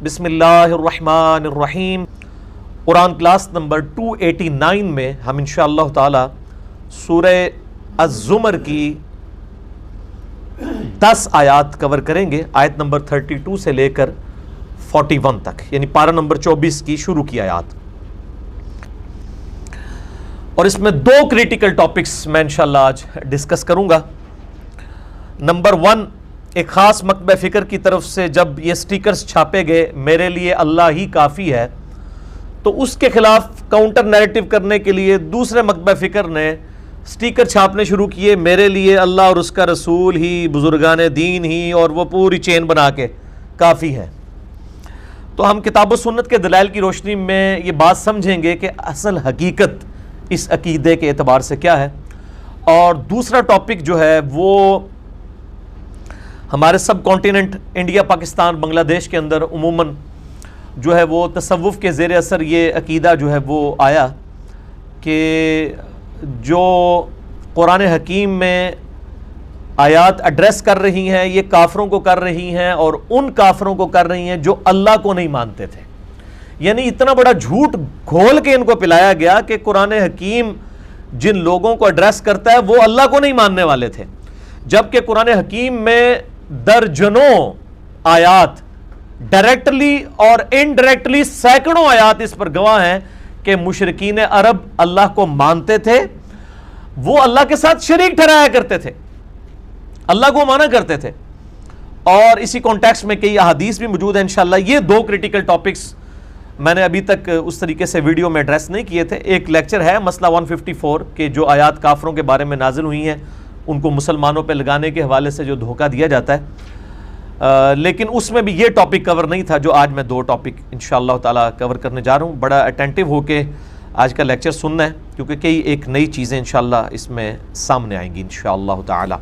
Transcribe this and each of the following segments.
بسم اللہ الرحمن الرحیم۔ قرآن کلاس نمبر 289 میں ہم انشاءاللہ تعالی سورہ الزمر کی 10 آیات کور کریں گے، آیت نمبر 32 سے لے کر 41 تک، یعنی پارہ نمبر 24 کی شروع کی آیات۔ اور اس میں 2 کریٹیکل ٹاپکس میں انشاءاللہ آج ڈسکس کروں گا۔ نمبر 1، ایک خاص مکتبہ فکر کی طرف سے جب یہ سٹیکرز چھاپے گئے میرے لیے اللہ ہی کافی ہے، تو اس کے خلاف کاؤنٹر نیریٹو کرنے کے لیے دوسرے مکتبہ فکر نے سٹیکر چھاپنے شروع کیے، میرے لیے اللہ اور اس کا رسول ہی، بزرگان دین ہی، اور وہ پوری چین بنا کے کافی ہے۔ تو ہم کتاب و سنت کے دلائل کی روشنی میں یہ بات سمجھیں گے کہ اصل حقیقت اس عقیدے کے اعتبار سے کیا ہے۔ اور دوسرا ٹاپک جو ہے وہ ہمارے سب کانٹیننٹ انڈیا، پاکستان، بنگلہ دیش کے اندر عموماً جو ہے وہ تصوف کے زیر اثر یہ عقیدہ جو ہے وہ آیا کہ جو قرآن حکیم میں آیات ایڈریس کر رہی ہیں یہ کافروں کو کر رہی ہیں، اور ان کافروں کو کر رہی ہیں جو اللہ کو نہیں مانتے تھے۔ یعنی اتنا بڑا جھوٹ گھول کے ان کو پلایا گیا کہ قرآن حکیم جن لوگوں کو ایڈریس کرتا ہے وہ اللہ کو نہیں ماننے والے تھے، جبکہ قرآن حکیم میں درجنوں آیات ڈائریکٹلی اور انڈائریکٹلی سینکڑوں آیات اس پر گواہ ہیں کہ مشرکین عرب اللہ کو مانتے تھے، وہ اللہ کے ساتھ شریک ٹھہرایا کرتے تھے، اللہ کو مانا کرتے تھے۔ اور اسی کانٹیکسٹ میں کئی احادیث بھی موجود ہیں۔ انشاءاللہ یہ 2 کریٹیکل ٹاپکس میں نے ابھی تک اس طریقے سے ویڈیو میں ایڈریس نہیں کیے تھے۔ ایک لیکچر ہے مسئلہ 154 کہ جو آیات کافروں کے بارے میں نازل ہوئی ہیں ان کو مسلمانوں پہ لگانے کے حوالے سے جو دھوکہ دیا جاتا ہے، لیکن اس میں بھی یہ ٹاپک کور نہیں تھا جو آج میں 2 ٹاپک انشاءاللہ تعالیٰ کور کرنے جا رہا ہوں۔ بڑا اٹینٹیو ہو کے آج کا لیکچر سننا ہے، کیونکہ کئی ایک نئی چیزیں انشاءاللہ اس میں سامنے آئیں گی انشاءاللہ تعالیٰ۔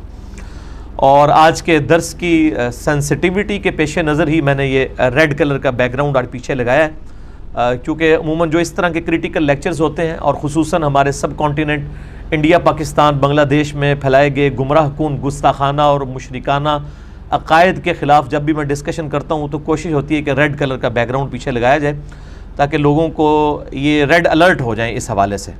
اور آج کے درس کی سینسٹیوٹی کے پیش نظر ہی میں نے یہ ریڈ کلر کا بیک گراؤنڈ آج پیچھے لگایا ہے، کیونکہ عموماً جو اس طرح کے کریٹیکل لیکچرز ہوتے ہیں، اور خصوصاً ہمارے سب کانٹیننٹ انڈیا، پاکستان، بنگلہ دیش میں پھیلائے گئے گمراہ کن، گستاخانہ اور مشرکانہ عقائد کے خلاف جب بھی میں ڈسکشن کرتا ہوں تو کوشش ہوتی ہے کہ ریڈ کلر کا بیک گراؤنڈ پیچھے لگایا جائے تاکہ لوگوں کو یہ ریڈ الرٹ ہو جائیں اس حوالے سے۔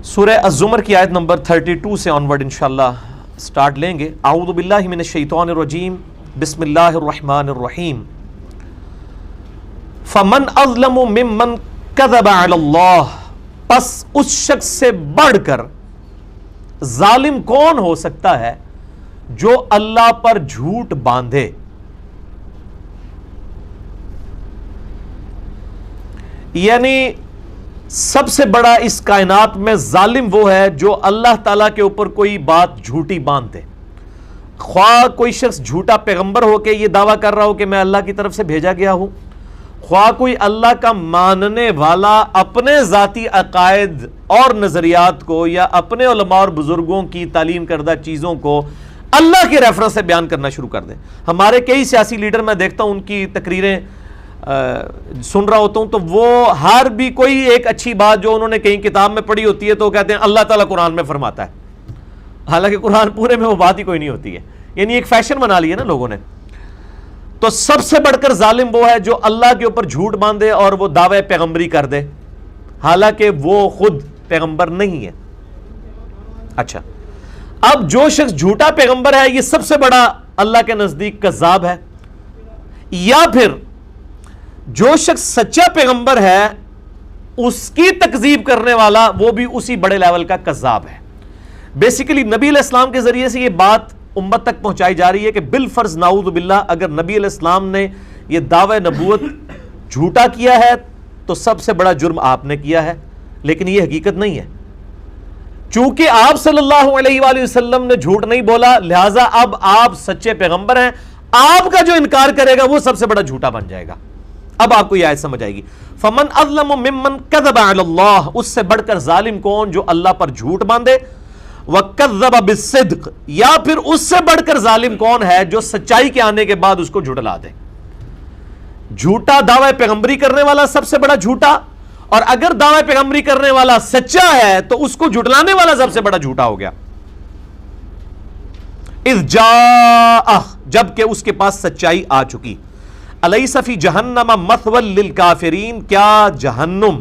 سورہ الزمر کی آیت نمبر 32 سے آنورڈ انشاءاللہ سٹارٹ لیں گے۔ اعوذ باللہ من الشیطان الرجیم، بسم اللہ الرحمن الرحیم۔ فمن اظلم ممن کذب علی اللہ، پس اس شخص سے بڑھ کر ظالم کون ہو سکتا ہے جو اللہ پر جھوٹ باندھے۔ یعنی سب سے بڑا اس کائنات میں ظالم وہ ہے جو اللہ تعالیٰ کے اوپر کوئی بات جھوٹی باندھے، خواہ کوئی شخص جھوٹا پیغمبر ہو کے یہ دعویٰ کر رہا ہو کہ میں اللہ کی طرف سے بھیجا گیا ہوں، خواہ کوئی اللہ کا ماننے والا اپنے ذاتی عقائد اور نظریات کو یا اپنے علماء اور بزرگوں کی تعلیم کردہ چیزوں کو اللہ کے ریفرنس سے بیان کرنا شروع کر دیں۔ ہمارے کئی سیاسی لیڈر میں دیکھتا ہوں ان کی تقریریں سن رہا ہوتا ہوں تو وہ ہر بھی کوئی ایک اچھی بات جو انہوں نے کہیں کتاب میں پڑھی ہوتی ہے تو وہ کہتے ہیں اللہ تعالیٰ قرآن میں فرماتا ہے، حالانکہ قرآن پورے میں وہ بات ہی کوئی نہیں ہوتی ہے۔ یعنی ایک فیشن بنا لی ہے نا لوگوں نے۔ تو سب سے بڑھ کر ظالم وہ ہے جو اللہ کے اوپر جھوٹ باندھے اور وہ دعوے پیغمبری کر دے، حالانکہ وہ خود پیغمبر نہیں ہے۔ اچھا، اب جو شخص جھوٹا پیغمبر ہے یہ سب سے بڑا اللہ کے نزدیک کذاب ہے، یا پھر جو شخص سچا پیغمبر ہے اس کی تکذیب کرنے والا وہ بھی اسی بڑے لیول کا کذاب ہے۔ بیسیکلی نبی علیہ السلام کے ذریعے سے یہ بات امت تک پہنچائی جا رہی ہے کہ بالفرض نعوذ باللہ اگر نبی علیہ السلام نے یہ دعوی نبوت جھوٹا کیا ہے تو سب سے بڑا جرم آپ نے کیا ہے، لیکن یہ حقیقت نہیں ہے۔ چونکہ آپ صلی اللہ علیہ وآلہ وسلم نے جھوٹ نہیں بولا، لہٰذا اب آپ سچے پیغمبر ہیں، آپ کا جو انکار کرے گا وہ سب سے بڑا جھوٹا بن جائے گا۔ اب آپ کو یہ آیت سمجھ آئے گی۔ فمن اظلم ممن کذب علی اللہ، اس سے بڑھ کر ظالم کون جو اللہ پر جھوٹ باندھے، وَكَذَّبَ بِالصِّدْقِ، یا پھر اس سے بڑھ کر ظالم کون ہے جو سچائی کے آنے کے بعد اس کو جھٹلا دے۔ جھوٹا دعوی پیغمبری کرنے والا سب سے بڑا جھوٹا، اور اگر دعوی پیغمبری کرنے والا سچا ہے تو اس کو جھٹلانے والا سب سے بڑا جھوٹا ہو گیا۔ اذ جاء، جب کہ اس کے پاس سچائی آ چکی۔ الیس فی جہنم مثوی للکافرین، کیا جہنم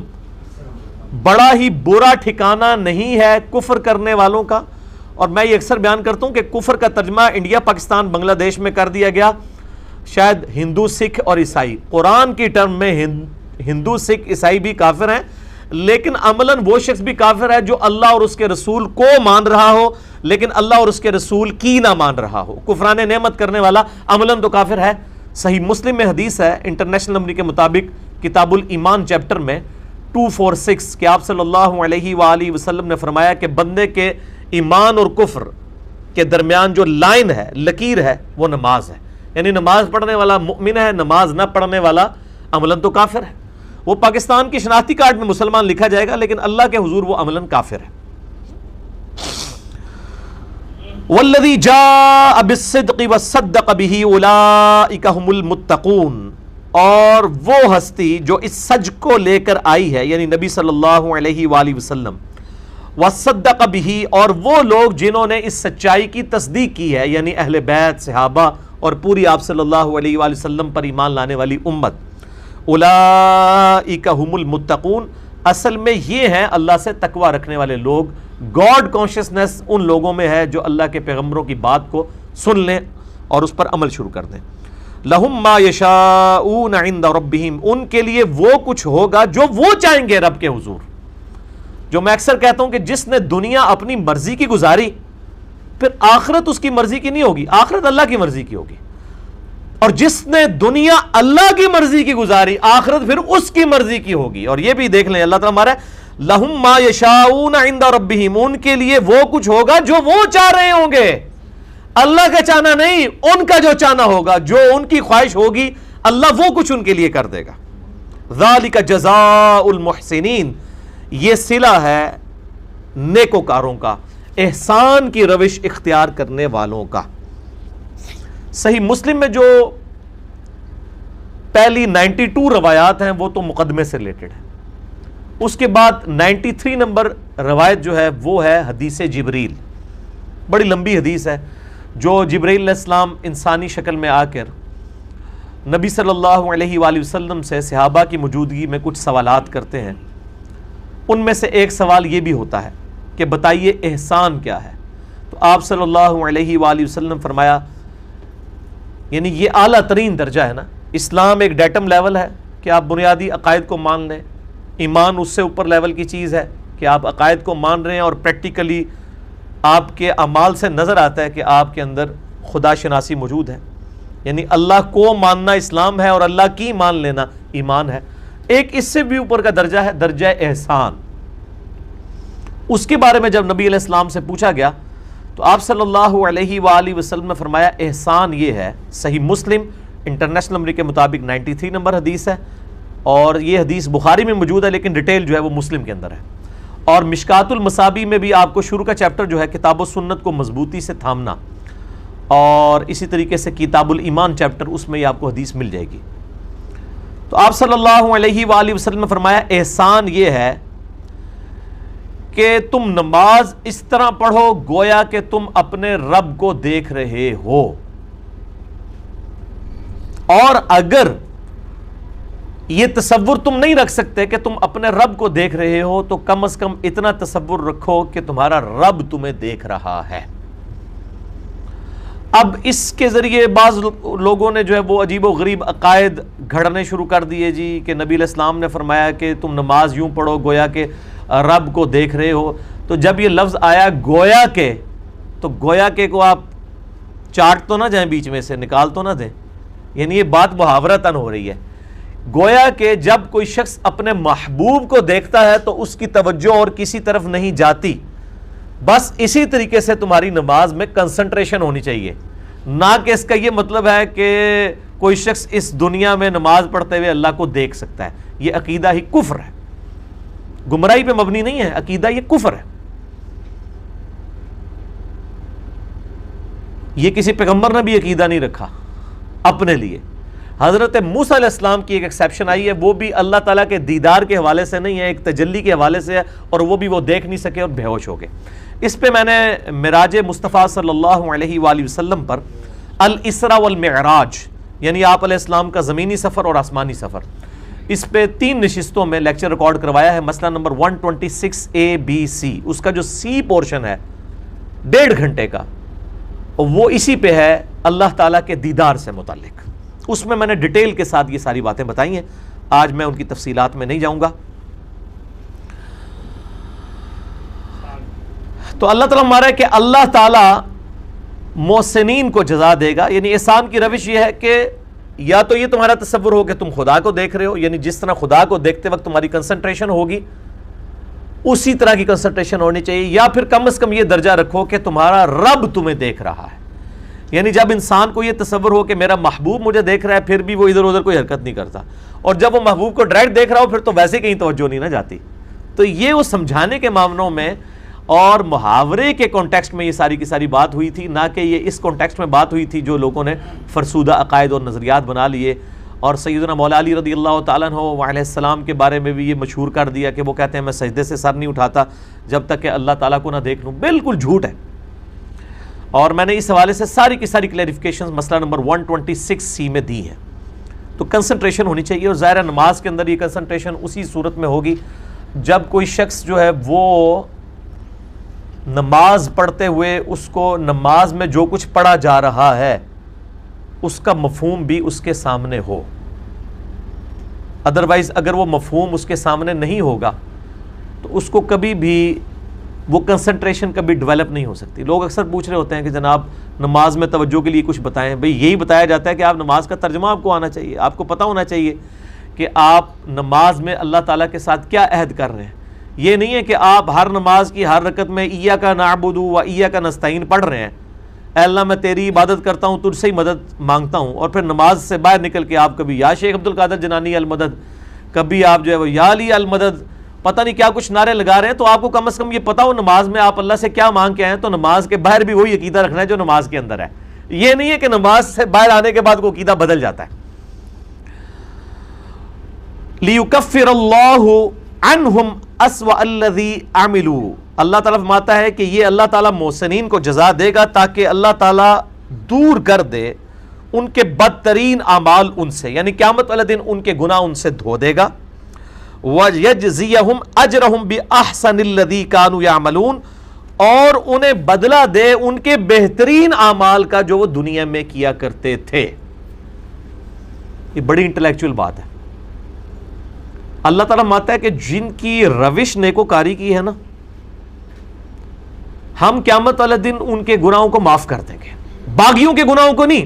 بڑا ہی برا ٹھکانہ نہیں ہے کفر کرنے والوں کا؟ اور میں یہ اکثر بیان کرتا ہوں کہ کفر کا ترجمہ انڈیا، پاکستان، بنگلہ دیش میں کر دیا گیا، شاید ہندو، سکھ اور عیسائی۔ قرآن کی ٹرم میں ہندو، سکھ، عیسائی بھی کافر ہیں، لیکن عملاً وہ شخص بھی کافر ہے جو اللہ اور اس کے رسول کو مان رہا ہو لیکن اللہ اور اس کے رسول کی نہ مان رہا ہو۔ کفران نعمت کرنے والا عملاً تو کافر ہے۔ صحیح مسلم میں حدیث ہے انٹرنیشنل نمبر کے مطابق کتاب الایمان چیپٹر میں 246 کہ آپ صلی اللہ علیہ وآلہ وسلم نے فرمایا کہ بندے کے ایمان اور کفر کے درمیان جو لائن ہے، لکیر ہے، وہ نماز ہے۔ یعنی نماز پڑھنے والا مؤمن ہے، نماز نہ پڑھنے والا عملاً تو کافر ہے۔ وہ پاکستان کی شناختی کارڈ میں مسلمان لکھا جائے گا لیکن اللہ کے حضور وہ عملاً کافر ہے۔ والذی جاء بالصدق وصدق به اولئک هم المتقون، اور وہ ہستی جو اس سچ کو لے کر آئی ہے یعنی نبی صلی اللہ علیہ وآلہ وسلم، وصدق به، اور وہ لوگ جنہوں نے اس سچائی کی تصدیق کی ہے یعنی اہل بیت، صحابہ اور پوری آپ صلی اللہ علیہ وآلہ وسلم پر ایمان لانے والی امت، اولئک هم المتقون، اصل میں یہ ہیں اللہ سے تقوی رکھنے والے لوگ۔ گاڈ کانشسنس ان لوگوں میں ہے جو اللہ کے پیغمبروں کی بات کو سن لیں اور اس پر عمل شروع کر دیں۔ لہم ما یشاءون عند ربہم، ان کے لیے وہ کچھ ہوگا جو وہ چاہیں گے رب کے حضور۔ جو میں اکثر کہتا ہوں کہ جس نے دنیا اپنی مرضی کی گزاری، پھر آخرت اس کی مرضی کی نہیں ہوگی، آخرت اللہ کی مرضی کی ہوگی۔ اور جس نے دنیا اللہ کی مرضی کی گزاری، آخرت پھر اس کی مرضی کی ہوگی۔ اور یہ بھی دیکھ لیں اللہ تعالیٰ ہمارا لہم ما یشاؤون عند ربہم، ان کے لیے وہ کچھ ہوگا جو وہ چاہ رہے ہوں گے، اللہ کا چاہنا نہیں، ان کا جو چاہنا ہوگا، جو ان کی خواہش ہوگی اللہ وہ کچھ ان کے لیے کر دے گا۔ ذالک جزاء المحسنین، یہ صلہ ہے نیکوکاروں کا، احسان کی روش اختیار کرنے والوں کا۔ صحیح مسلم میں جو پہلی 92 روایات ہیں وہ تو مقدمے سے ریلیٹڈ ہے، اس کے بعد 93 نمبر روایت جو ہے وہ ہے حدیث جبریل، بڑی لمبی حدیث ہے، جو جبریل علیہ السلام انسانی شکل میں آ کر نبی صلی اللہ علیہ وآلہ وسلم سے صحابہ کی موجودگی میں کچھ سوالات کرتے ہیں۔ ان میں سے ایک سوال یہ بھی ہوتا ہے کہ بتائیے احسان کیا ہے؟ تو آپ صلی اللہ علیہ وآلہ وسلم فرمایا، یعنی یہ اعلیٰ ترین درجہ ہے نا، اسلام ایک ڈیٹم لیول ہے کہ آپ بنیادی عقائد کو مان لیں، ایمان اس سے اوپر لیول کی چیز ہے کہ آپ عقائد کو مان رہے ہیں اور پریکٹیکلی آپ کے اعمال سے نظر آتا ہے کہ آپ کے اندر خدا شناسی موجود ہے، یعنی اللہ کو ماننا اسلام ہے اور اللہ کی مان لینا ایمان ہے۔ ایک اس سے بھی اوپر کا درجہ ہے درجہ احسان۔ اس کے بارے میں جب نبی علیہ السلام سے پوچھا گیا تو آپ صلی اللہ علیہ وآلہ وسلم نے فرمایا احسان یہ ہے، صحیح مسلم انٹرنیشنل نمبر کے مطابق 93 نمبر حدیث ہے، اور یہ حدیث بخاری میں موجود ہے لیکن ڈیٹیل جو ہے وہ مسلم کے اندر ہے، اور مشکات المصابیح میں بھی آپ کو شروع کا چیپٹر جو ہے کتاب و سنت کو مضبوطی سے تھامنا، اور اسی طریقے سے کتاب الایمان چیپٹر، اس میں یہ آپ کو حدیث مل جائے گی۔ تو آپ صلی اللہ علیہ وآلہ وسلم نے فرمایا احسان یہ ہے کہ تم نماز اس طرح پڑھو گویا کہ تم اپنے رب کو دیکھ رہے ہو، اور اگر یہ تصور تم نہیں رکھ سکتے کہ تم اپنے رب کو دیکھ رہے ہو تو کم از کم اتنا تصور رکھو کہ تمہارا رب تمہیں دیکھ رہا ہے۔ اب اس کے ذریعے بعض لوگوں نے جو ہے وہ عجیب و غریب عقائد گھڑنے شروع کر دیے جی، کہ نبی علیہ السلام نے فرمایا کہ تم نماز یوں پڑھو گویا کہ رب کو دیکھ رہے ہو۔ تو جب یہ لفظ آیا گویا کہ، تو گویا کہ کو آپ چاٹ تو نہ جائیں بیچ میں سے، نکال تو نہ دیں، یعنی یہ بات محاورتاً ہو رہی ہے۔ گویا کہ جب کوئی شخص اپنے محبوب کو دیکھتا ہے تو اس کی توجہ اور کسی طرف نہیں جاتی، بس اسی طریقے سے تمہاری نماز میں کنسنٹریشن ہونی چاہیے، نہ کہ اس کا یہ مطلب ہے کہ کوئی شخص اس دنیا میں نماز پڑھتے ہوئے اللہ کو دیکھ سکتا ہے۔ یہ عقیدہ ہی کفر ہے، گمراہی پہ مبنی نہیں ہے، عقیدہ یہ کفر ہے۔ یہ کسی پیغمبر نے بھی عقیدہ نہیں رکھا اپنے لیے۔ حضرت موسیٰ علیہ السلام کی ایک ایکسیپشن آئی ہے، وہ بھی اللہ تعالیٰ کے دیدار کے حوالے سے نہیں ہے، ایک تجلی کے حوالے سے ہے، اور وہ بھی وہ دیکھ نہیں سکے اور بے ہوش ہو گئے۔ اس پہ میں نے معراج مصطفیٰ صلی اللہ علیہ وآلہ وسلم پر الاسراء والمعراج یعنی آپ علیہ السلام کا زمینی سفر اور آسمانی سفر، اس پہ 3 نشستوں میں لیکچر ریکارڈ کروایا ہے، مسئلہ نمبر 126A-B-C، اس کا جو سی پورشن ہے 1.5 گھنٹے کا، وہ اسی پہ ہے اللہ تعالیٰ کے دیدار سے متعلق. اس میں میں نے ڈیٹیل کے ساتھ یہ ساری باتیں بتائی ہیں، آج میں ان کی تفصیلات میں نہیں جاؤں گا. تو اللہ تعالیٰ ہمارا ہے کہ اللہ تعالیٰ محسنین کو جزا دے گا. یعنی احسان کی روش یہ ہے کہ یا تو یہ تمہارا تصور ہو کہ تم خدا کو دیکھ رہے ہو، یعنی جس طرح خدا کو دیکھتے وقت تمہاری کنسنٹریشن ہوگی اسی طرح کی کنسنٹریشن ہونی چاہیے، یا پھر کم از کم یہ درجہ رکھو کہ تمہارا رب تمہیں دیکھ رہا ہے. یعنی جب انسان کو یہ تصور ہو کہ میرا محبوب مجھے دیکھ رہا ہے پھر بھی وہ ادھر ادھر کوئی حرکت نہیں کرتا، اور جب وہ محبوب کو ڈائریکٹ دیکھ رہا ہو پھر تو ویسے کہیں توجہ نہیں نہ جاتی. تو یہ وہ سمجھانے کے معاملوں میں اور محاورے کے کانٹیکسٹ میں یہ ساری کی ساری بات ہوئی تھی، نہ کہ یہ اس کانٹیکسٹ میں بات ہوئی تھی جو لوگوں نے فرسودہ عقائد اور نظریات بنا لیے. اور سیدنا مولا علی رضی اللہ تعالیٰ عنہ علیہ السلام کے بارے میں بھی یہ مشہور کر دیا کہ وہ کہتے ہیں میں سجدے سے سر نہیں اٹھاتا جب تک کہ اللہ تعالیٰ کو نہ دیکھ لوں. بالکل جھوٹ ہے. اور میں نے اس حوالے سے ساری کی ساری کلیریفیکیشنز مسئلہ نمبر 126C میں دی ہیں. تو کنسنٹریشن ہونی چاہیے، اور ظاہر نماز کے اندر یہ کنسنٹریشن اسی صورت میں ہوگی جب کوئی شخص جو ہے وہ نماز پڑھتے ہوئے اس کو نماز میں جو کچھ پڑھا جا رہا ہے اس کا مفہوم بھی اس کے سامنے ہو. ادروائز اگر وہ مفہوم اس کے سامنے نہیں ہوگا تو اس کو کبھی بھی وہ کنسنٹریشن کبھی ڈیولپ نہیں ہو سکتی. لوگ اکثر پوچھ رہے ہوتے ہیں کہ جناب نماز میں توجہ کے لیے کچھ بتائیں. بھئی یہی بتایا جاتا ہے کہ آپ نماز کا ترجمہ آپ کو آنا چاہیے، آپ کو پتہ ہونا چاہیے کہ آپ نماز میں اللہ تعالیٰ کے ساتھ کیا عہد کر رہے ہیں. یہ نہیں ہے کہ آپ ہر نماز کی ہر رکعت میں ایاک نعبد و ایاک نستعین پڑھ رہے ہیں، اے اللہ میں تیری عبادت کرتا ہوں، تجھ سے ہی مدد مانگتا ہوں، اور پھر نماز سے باہر نکل کے آپ کبھی یا شیخ عبد القادر جنانی المدد، کبھی آپ جو ہے وہ یا علی المدد، پتہ نہیں کیا کچھ نعرے لگا رہے ہیں. تو آپ کو کم از کم یہ پتہ ہو نماز میں آپ اللہ سے کیا مانگ کے آئے ہیں. تو نماز کے باہر بھی وہی عقیدہ رکھنا ہے جو نماز کے اندر ہے. یہ نہیں ہے کہ نماز سے باہر آنے کے بعد وہ عقیدہ بدل جاتا ہے. لِيُكَفِّرَ اللَّهُ عَنْهُمْ أَسْوَأَ الَّذِي عَمِلُوا. اللہ تعالیٰ فرماتا ہے کہ یہ اللہ تعالیٰ محسنین کو جزا دے گا تاکہ اللہ تعالیٰ دور کر دے ان کے بدترین اعمال ان سے، یعنی قیامت والے دن ان کے گناہ ان سے دھو دے گا. وَيَجْزِيَهُمْ أَجْرَهُمْ بِأَحْسَنِ الَّذِي كَانُوا يَعْمَلُونَ، اور انہیں بدلہ دے ان کے بہترین اعمال کا جو وہ دنیا میں کیا کرتے تھے. یہ بڑی انٹلیکچوئل بات ہے. اللہ تعالیٰ مانتا ہے کہ جن کی روش نیکوکاری کی ہے نا، ہم قیامت والے دن ان کے گناہوں کو معاف کر دیں گے. باغیوں کے گناہوں کو نہیں،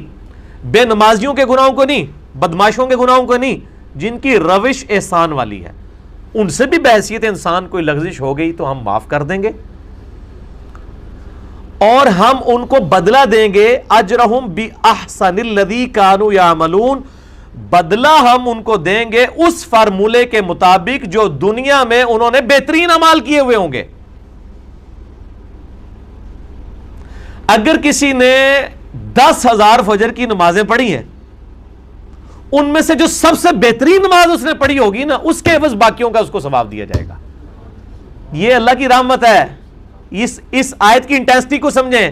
بے نمازیوں کے گناہوں کو نہیں، بدماشوں کے گناہوں کو نہیں، جن کی روش احسان والی ہے ان سے بھی بحیثیت انسان کوئی لغزش ہو گئی تو ہم معاف کر دیں گے، اور ہم ان کو بدلہ دیں گے اجرہم باحسن الذی کانوا یعملون. بدلہ ہم ان کو دیں گے اس فارمولے کے مطابق جو دنیا میں انہوں نے بہترین اعمال کیے ہوئے ہوں گے. اگر کسی نے 10,000 فجر کی نمازیں پڑھی ہیں، ان میں سے جو سب سے بہترین نماز اس نے پڑھی ہوگی نا، اس کے عوض باقیوں کا اس کو ثواب دیا جائے گا. یہ اللہ کی رحمت ہے. اس آیت کی انٹینسٹی کو سمجھیں.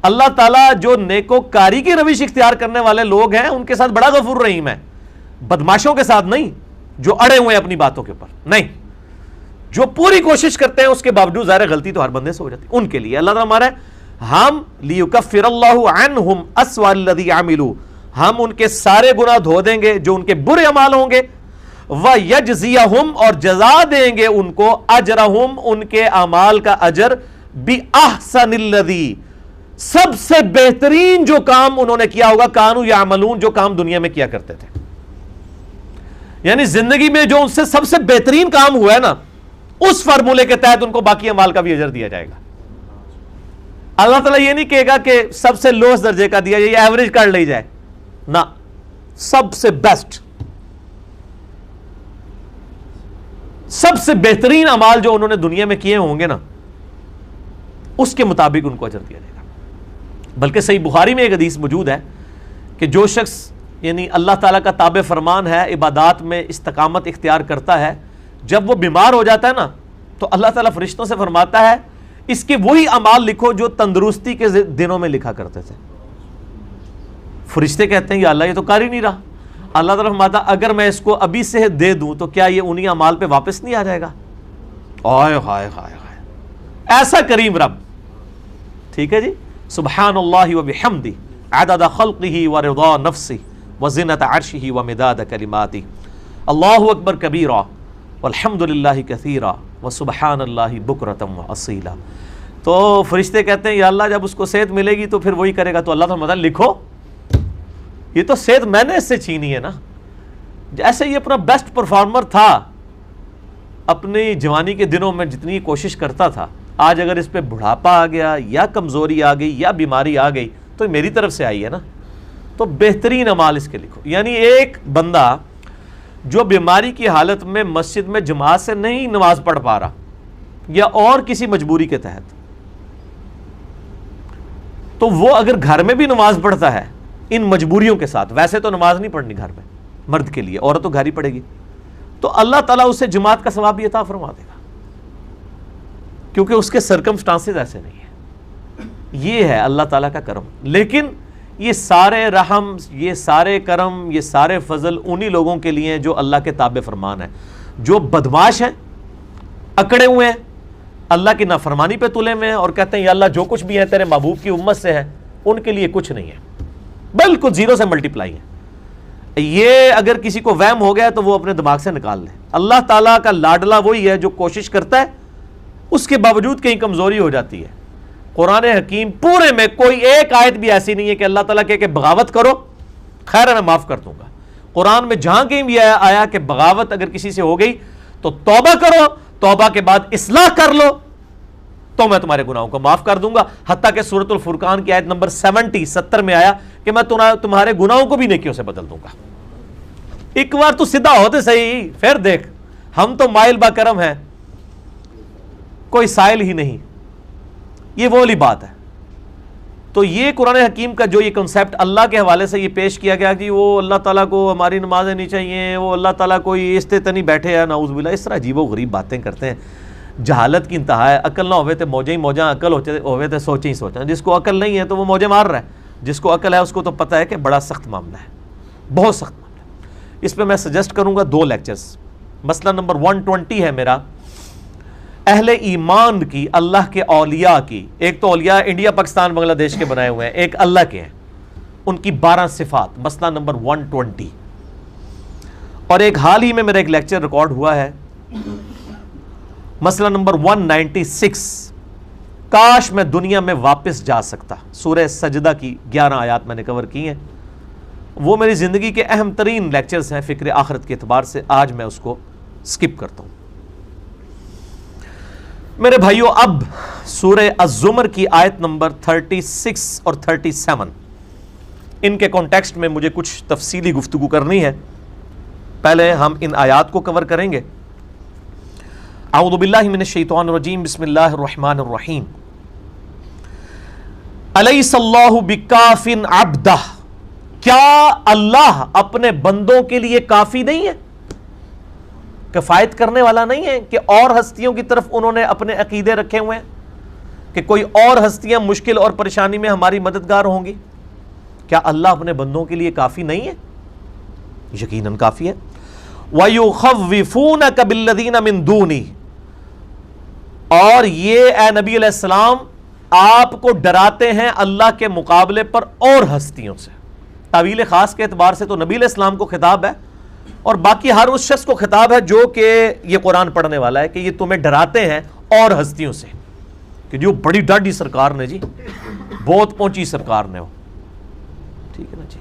اللہ تعالیٰ جو نیکوکاری کی روش اختیار کرنے والے لوگ ہیں ان کے ساتھ بڑا غفور رحیم ہے. بدماشوں کے ساتھ نہیں، جو اڑے ہوئے ہیں اپنی باتوں کے اوپر نہیں، جو پوری کوشش کرتے ہیں اس کے باوجود ظاہر غلطی تو ہر بندے سے ہو جاتی ہے. ان کے لیے اللہ تعالیٰ ہمارا ہم لِيُكَفِّرَ اللَّهُ عَنْهُمْ أَسْوَأَ الَّذِي عَمِلُوا، ہم ان کے سارے گناہ دھو دیں گے جو ان کے برے اعمال ہوں گے. وَيَجْزِيَهُمْ، اور جزا دیں گے ان کو اجرہم، ان کے اعمال کا اجر، بِأَحْسَنِ الَّذِي، سب سے بہترین جو کام انہوں نے کیا ہوگا، کانوا یعملون، جو کام دنیا میں کیا کرتے تھے. یعنی زندگی میں جو ان سے سب سے بہترین کام ہوا ہے نا، اس فارمولے کے تحت ان کو باقی اعمال کا بھی اجر دیا جائے گا. اللہ تعالیٰ یہ نہیں کہے گا کہ سب سے لوس درجے کا دیا جائے، یہ ایوریج کر لی جائے، نہ، سب سے بیسٹ، سب سے بہترین اعمال جو انہوں نے دنیا میں کیے ہوں گے نا، اس کے مطابق ان کو اجر دیا جائے گا. بلکہ صحیح بخاری میں ایک حدیث موجود ہے کہ جو شخص یعنی اللہ تعالیٰ کا تابع فرمان ہے، عبادات میں استقامت اختیار کرتا ہے، جب وہ بیمار ہو جاتا ہے نا تو اللہ تعالیٰ فرشتوں سے فرماتا ہے اس کے وہی اعمال لکھو جو تندرستی کے دنوں میں لکھا کرتے تھے. فرشتے کہتے ہیں یا اللہ یہ تو کر ہی نہیں رہا. اللہ تعالیٰ فرماتا اگر میں اس کو ابھی سے دے دوں تو کیا یہ انہی اعمال پہ واپس نہیں آ جائے گا؟ آئے ہائے ہائے ہائے، ایسا کریم رب. ٹھیک ہے جی. سبحان اللہ و بحمدہ عدد خلقہ و رضا نفسہ و زنۃ عرشہ و مداد کلماتہ، اللہ اکبر کبیرا والحمد للہ کثیرا و سبحان اللہ بکرۃ و اصیلا. تو فرشتے کہتے ہیں یا اللہ جب اس کو صحت ملے گی تو پھر وہی کرے گا. تو اللہ تعالیٰ لکھو، یہ تو صحت میں نے اس سے چھینی ہے نا. جیسے یہ اپنا بیسٹ پرفارمر تھا اپنی جوانی کے دنوں میں، جتنی کوشش کرتا تھا، آج اگر اس پہ بڑھاپا آ گیا یا کمزوری آ گئی یا بیماری آ گئی تو میری طرف سے آئی ہے نا. تو بہترین اعمال اس کے لکھو. یعنی ایک بندہ جو بیماری کی حالت میں مسجد میں جماعت سے نہیں نماز پڑھ پا رہا یا اور کسی مجبوری کے تحت، تو وہ اگر گھر میں بھی نماز پڑھتا ہے ان مجبوریوں کے ساتھ، ویسے تو نماز نہیں پڑھنی گھر میں مرد کے لیے، عورت تو گھر ہی پڑھے گی، تو اللہ تعالیٰ اسے جماعت کا ثواب بھی عطا فرما دے گا، کیونکہ اس کے سرکمسٹانسز ایسے نہیں ہیں. یہ ہے اللہ تعالیٰ کا کرم. لیکن یہ سارے رحم، یہ سارے کرم، یہ سارے فضل انہی لوگوں کے لیے ہیں جو اللہ کے تابع فرمان ہیں. جو بدماش ہیں، اکڑے ہوئے ہیں، اللہ کی نافرمانی پہ تلے ہوئے ہیں اور کہتے ہیں یا اللہ جو کچھ بھی ہے تیرے محبوب کی امت سے ہے، ان کے لیے کچھ نہیں ہے، بالکل زیرو سے ملٹی پلائی ہے. یہ اگر کسی کو وہم ہو گیا تو وہ اپنے دماغ سے نکال لے. اللہ تعالیٰ کا لاڈلا وہی ہے جو کوشش کرتا ہے اس کے باوجود کہیں کمزوری ہو جاتی ہے. قرآن حکیم پورے میں کوئی ایک آیت بھی ایسی نہیں ہے کہ اللہ تعالیٰ کہے کہ بغاوت کرو، خیر ہے میں معاف کر دوں گا. قرآن میں جہاں کہیں بھی آیا کہ بغاوت اگر کسی سے ہو گئی تو توبہ کرو، توبہ کے بعد اصلاح کر لو تو میں تمہارے گناہوں کو معاف کر دوں گا. حتیٰ کہ سورۃ الفرقان کی آیت نمبر 70 میں آیا کہ میں تمہارے گناہوں کو بھی نیکیوں سے بدل دوں گا. ایک بار تو سیدھا ہوتے صحیح، پھر دیکھ. ہم تو مائل با کرم ہیں، کوئی سائل ہی نہیں. یہ وہ والی بات ہے. تو یہ قرآن حکیم کا جو یہ کنسیپٹ اللہ کے حوالے سے یہ پیش کیا گیا کہ وہ اللہ تعالیٰ کو ہماری نمازیں نہیں چاہیے، وہ اللہ تعالیٰ کوئی استتنی بیٹھے ہیں، نعوذ باللہ، اس طرح عجیب و غریب باتیں کرتے ہیں. جہالت کی انتہا ہے. عقل نہ ہوئے تو موجیں ہی موجاں، عقل ہوئے تو سوچیں ہی سوچیں. جس کو عقل نہیں ہے تو وہ موجیں مار رہا ہے، جس کو عقل ہے اس کو تو پتہ ہے کہ بڑا سخت معاملہ ہے، بہت سخت معاملہ ہے. اس پہ میں سجیسٹ کروں گا 2 لیکچرز. مسئلہ نمبر 120 ہے میرا، اہل ایمان کی، اللہ کے اولیاء کی. ایک تو اولیاء انڈیا پاکستان بنگلہ دیش کے بنائے ہوئے ہیں، ایک اللہ کے ہیں، ان کی 12 صفات. مسئلہ نمبر 120. اور ایک حال ہی میں میرا ایک لیکچر ریکارڈ ہوا ہے، مسئلہ نمبر 196. کاش میں دنیا میں واپس جا سکتا. سورہ سجدہ کی 11 آیات میں نے کور کی ہیں. وہ میری زندگی کے اہم ترین لیکچرز ہیں فکر آخرت کے اعتبار سے. آج میں اس کو سکپ کرتا ہوں. میرے بھائیو، اب سورہ الزمر کی آیت نمبر 36 اور 37، ان کے کانٹیکسٹ میں مجھے کچھ تفصیلی گفتگو کرنی ہے. پہلے ہم ان آیات کو کور کریں گے. اعوذ باللہ من الشیطان الرجیم، بسم اللہ الرحمن الرحیم. الیس اللہ بکاف عبدہ، کیا اللہ اپنے بندوں کے لیے کافی نہیں ہے، کفایت کرنے والا نہیں ہے کہ اور ہستیوں کی طرف انہوں نے اپنے عقیدے رکھے ہوئے ہیں کہ کوئی اور ہستیاں مشکل اور پریشانی میں ہماری مددگار ہوں گی. کیا اللہ اپنے بندوں کے لیے کافی نہیں ہے؟ یقیناً کافی ہے. وَيُخَوِّفُونَكَ بِالَّذِينَ مِن دُونِهِ، اور یہ اے نبی علیہ السلام آپ کو ڈراتے ہیں اللہ کے مقابلے پر اور ہستیوں سے. تعویل خاص کے اعتبار سے تو نبی علیہ السلام کو خطاب ہے اور باقی ہر اس شخص کو خطاب ہے جو کہ یہ قرآن پڑھنے والا ہے، کہ یہ تمہیں ڈراتے ہیں اور ہستیوں سے کہ جو بڑی ڈاڈی سرکار نے جی، بہت پہنچی سرکار نے وہ. ٹھیک ہے نا جی.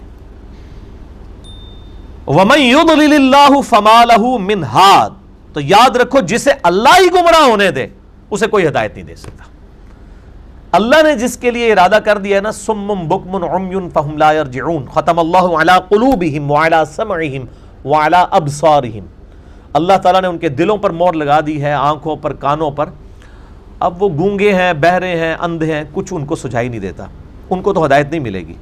وَمَن يُضْلِلِ اللَّهُ فَمَا لَهُ مِنْ هَادٍ، تو یاد رکھو جسے اللہ ہی گمراہ ہونے دے اسے کوئی ہدایت نہیں دے سکتا. اللہ نے جس کے لیے ارادہ کر دیا ہے نا، سم بکم عمی فہم لا یرجعون، ختم اللہ علی قلوبہم وعلی سمعہم وعلی ابصارہم، اللہ تعالیٰ نے ان کے دلوں پر مہر لگا دی ہے، آنکھوں پر، کانوں پر. اب وہ گونگے ہیں، بہرے ہیں، اندھے ہیں، کچھ ان کو سجائی نہیں دیتا، ان کو تو ہدایت نہیں ملے گی.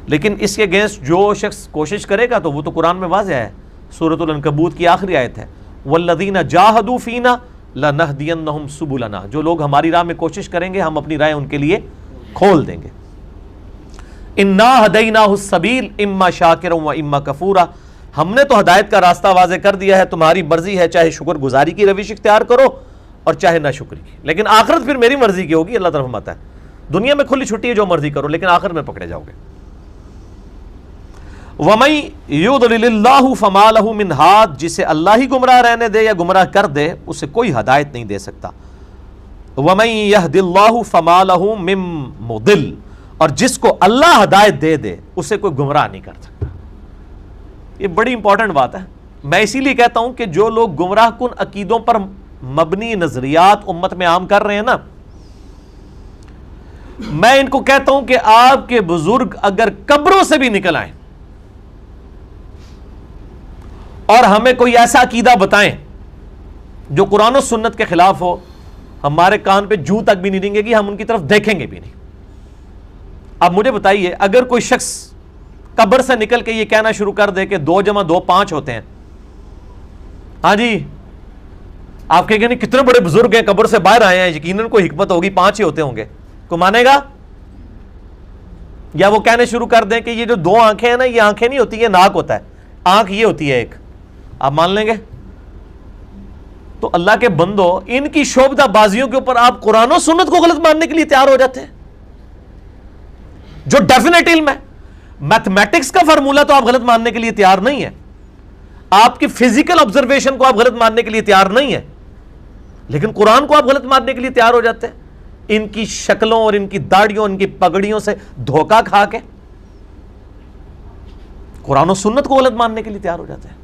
لیکن اس کے اگینسٹ جو شخص کوشش کرے گا تو وہ تو قرآن میں واضح ہے. سورۃ العنکبوت کی آخری آیت ہے، والذین جاہدوا فینا لنہدینہم سبلنا، جو لوگ ہماری راہ میں کوشش کریں گے ہم اپنی راہ ان کے لیے کھول دیں گے. انا ہدیناہ السبیل اما شاکرا و اما کفورا، ہم نے تو ہدایت کا راستہ واضح کر دیا ہے، تمہاری مرضی ہے چاہے شکر گزاری کی روش اختیار کرو اور چاہے نہ شکری کی، لیکن آخرت پھر میری مرضی کی ہوگی۔ اللہ تعالیٰ فرماتا ہے دنیا میں کھلی چھٹی ہے، جو مرضی کرو، لیکن آخر میں پکڑے جاؤ گے۔ وَمَن يُضْلِلِ اللَّهُ فَمَا لَهُ مِنْ هَادٍ، جسے اللہ ہی گمراہ رہنے دے یا گمراہ کر دے اسے کوئی ہدایت نہیں دے سکتا۔ وَمَن يَهْدِ اللَّهُ فَمَا لَهُ مِن مُضِلٍّ، اور جس کو اللہ ہدایت دے دے اسے کوئی گمراہ نہیں کر سکتا۔ یہ بڑی امپورٹنٹ بات ہے، میں اسی لیے کہتا ہوں کہ جو لوگ گمراہ کن عقیدوں پر مبنی نظریات امت میں عام کر رہے ہیں نا، میں ان کو کہتا ہوں کہ آپ کے بزرگ اگر قبروں سے بھی نکل آئیں اور ہمیں کوئی ایسا عقیدہ بتائیں جو قرآن و سنت کے خلاف ہو، ہمارے کان پہ جوں تک بھی نہیں رنگے گی، ہم ان کی طرف دیکھیں گے بھی نہیں۔ اب مجھے بتائیے، اگر کوئی شخص قبر سے نکل کے یہ کہنا شروع کر دے کہ 2 + 2 5 ہوتے ہیں، ہاں جی آپ کہیں گے نہیں کتنے بڑے بزرگ ہیں قبر سے باہر آئے ہیں، یقیناً کوئی حکمت ہوگی، 5 ہی ہوتے ہوں گے، کوئی مانے گا؟ یا وہ کہنے شروع کر دیں کہ یہ جو 2 آنکھیں ہیں نا، یہ آنکھیں نہیں ہوتی، یہ ناک ہوتا ہے، آنکھ یہ ہوتی ہے ایک، آپ مان لیں گے؟ تو اللہ کے بندو، ان کی شعبدہ بازیوں کے اوپر آپ قرآن و سنت کو غلط ماننے کے لیے تیار ہو جاتے ہیں جو ڈیفینیٹ علم ہے۔ میتھمیٹکس کا فارمولہ تو آپ غلط ماننے کے لیے تیار نہیں ہے، آپ کی فزیکل آبزرویشن کو آپ غلط ماننے کے لیے تیار نہیں ہے، لیکن قرآن کو آپ غلط ماننے کے لیے تیار ہو جاتے ہیں، ان کی شکلوں اور ان کی داڑھیوں، ان کی پگڑیوں سے دھوکہ کھا کے قرآن و سنت کو غلط ماننے کے لیے تیار ہو جاتے ہیں۔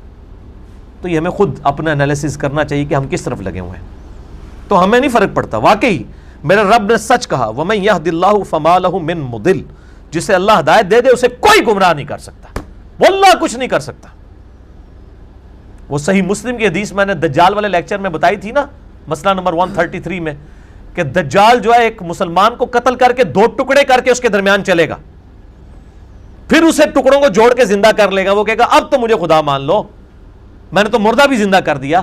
تو یہ ہمیں خود اپنا انالیسس کرنا چاہیے کہ ہم کس طرف لگے ہوئے ہیں۔ تو ہمیں نہیں فرق پڑتا، واقعی میرے رب نے سچ کہا، وَمَن يَهْدِ اللَّهُ فَمَا لَهُ مِن مُضِلٍّ، جسے اللہ ہدایت دے دے اسے کوئی گمراہ نہیں کر سکتا، واللہ کچھ نہیں کر سکتا۔ وہ صحیح مسلم کی حدیث میں نے دجال والے لیکچر میں بتائی تھی نا، مسئلہ نمبر 133 میں، کہ دجال جو ہے ایک مسلمان کو قتل کر کے 2 ٹکڑے کر کے اس کے درمیان چلے گا، پھر اسے ٹکڑوں کو جوڑ کے زندہ کر لے گا، وہ کہے گا اب تو مجھے خدا مان لو، میں نے تو مردہ بھی زندہ کر دیا۔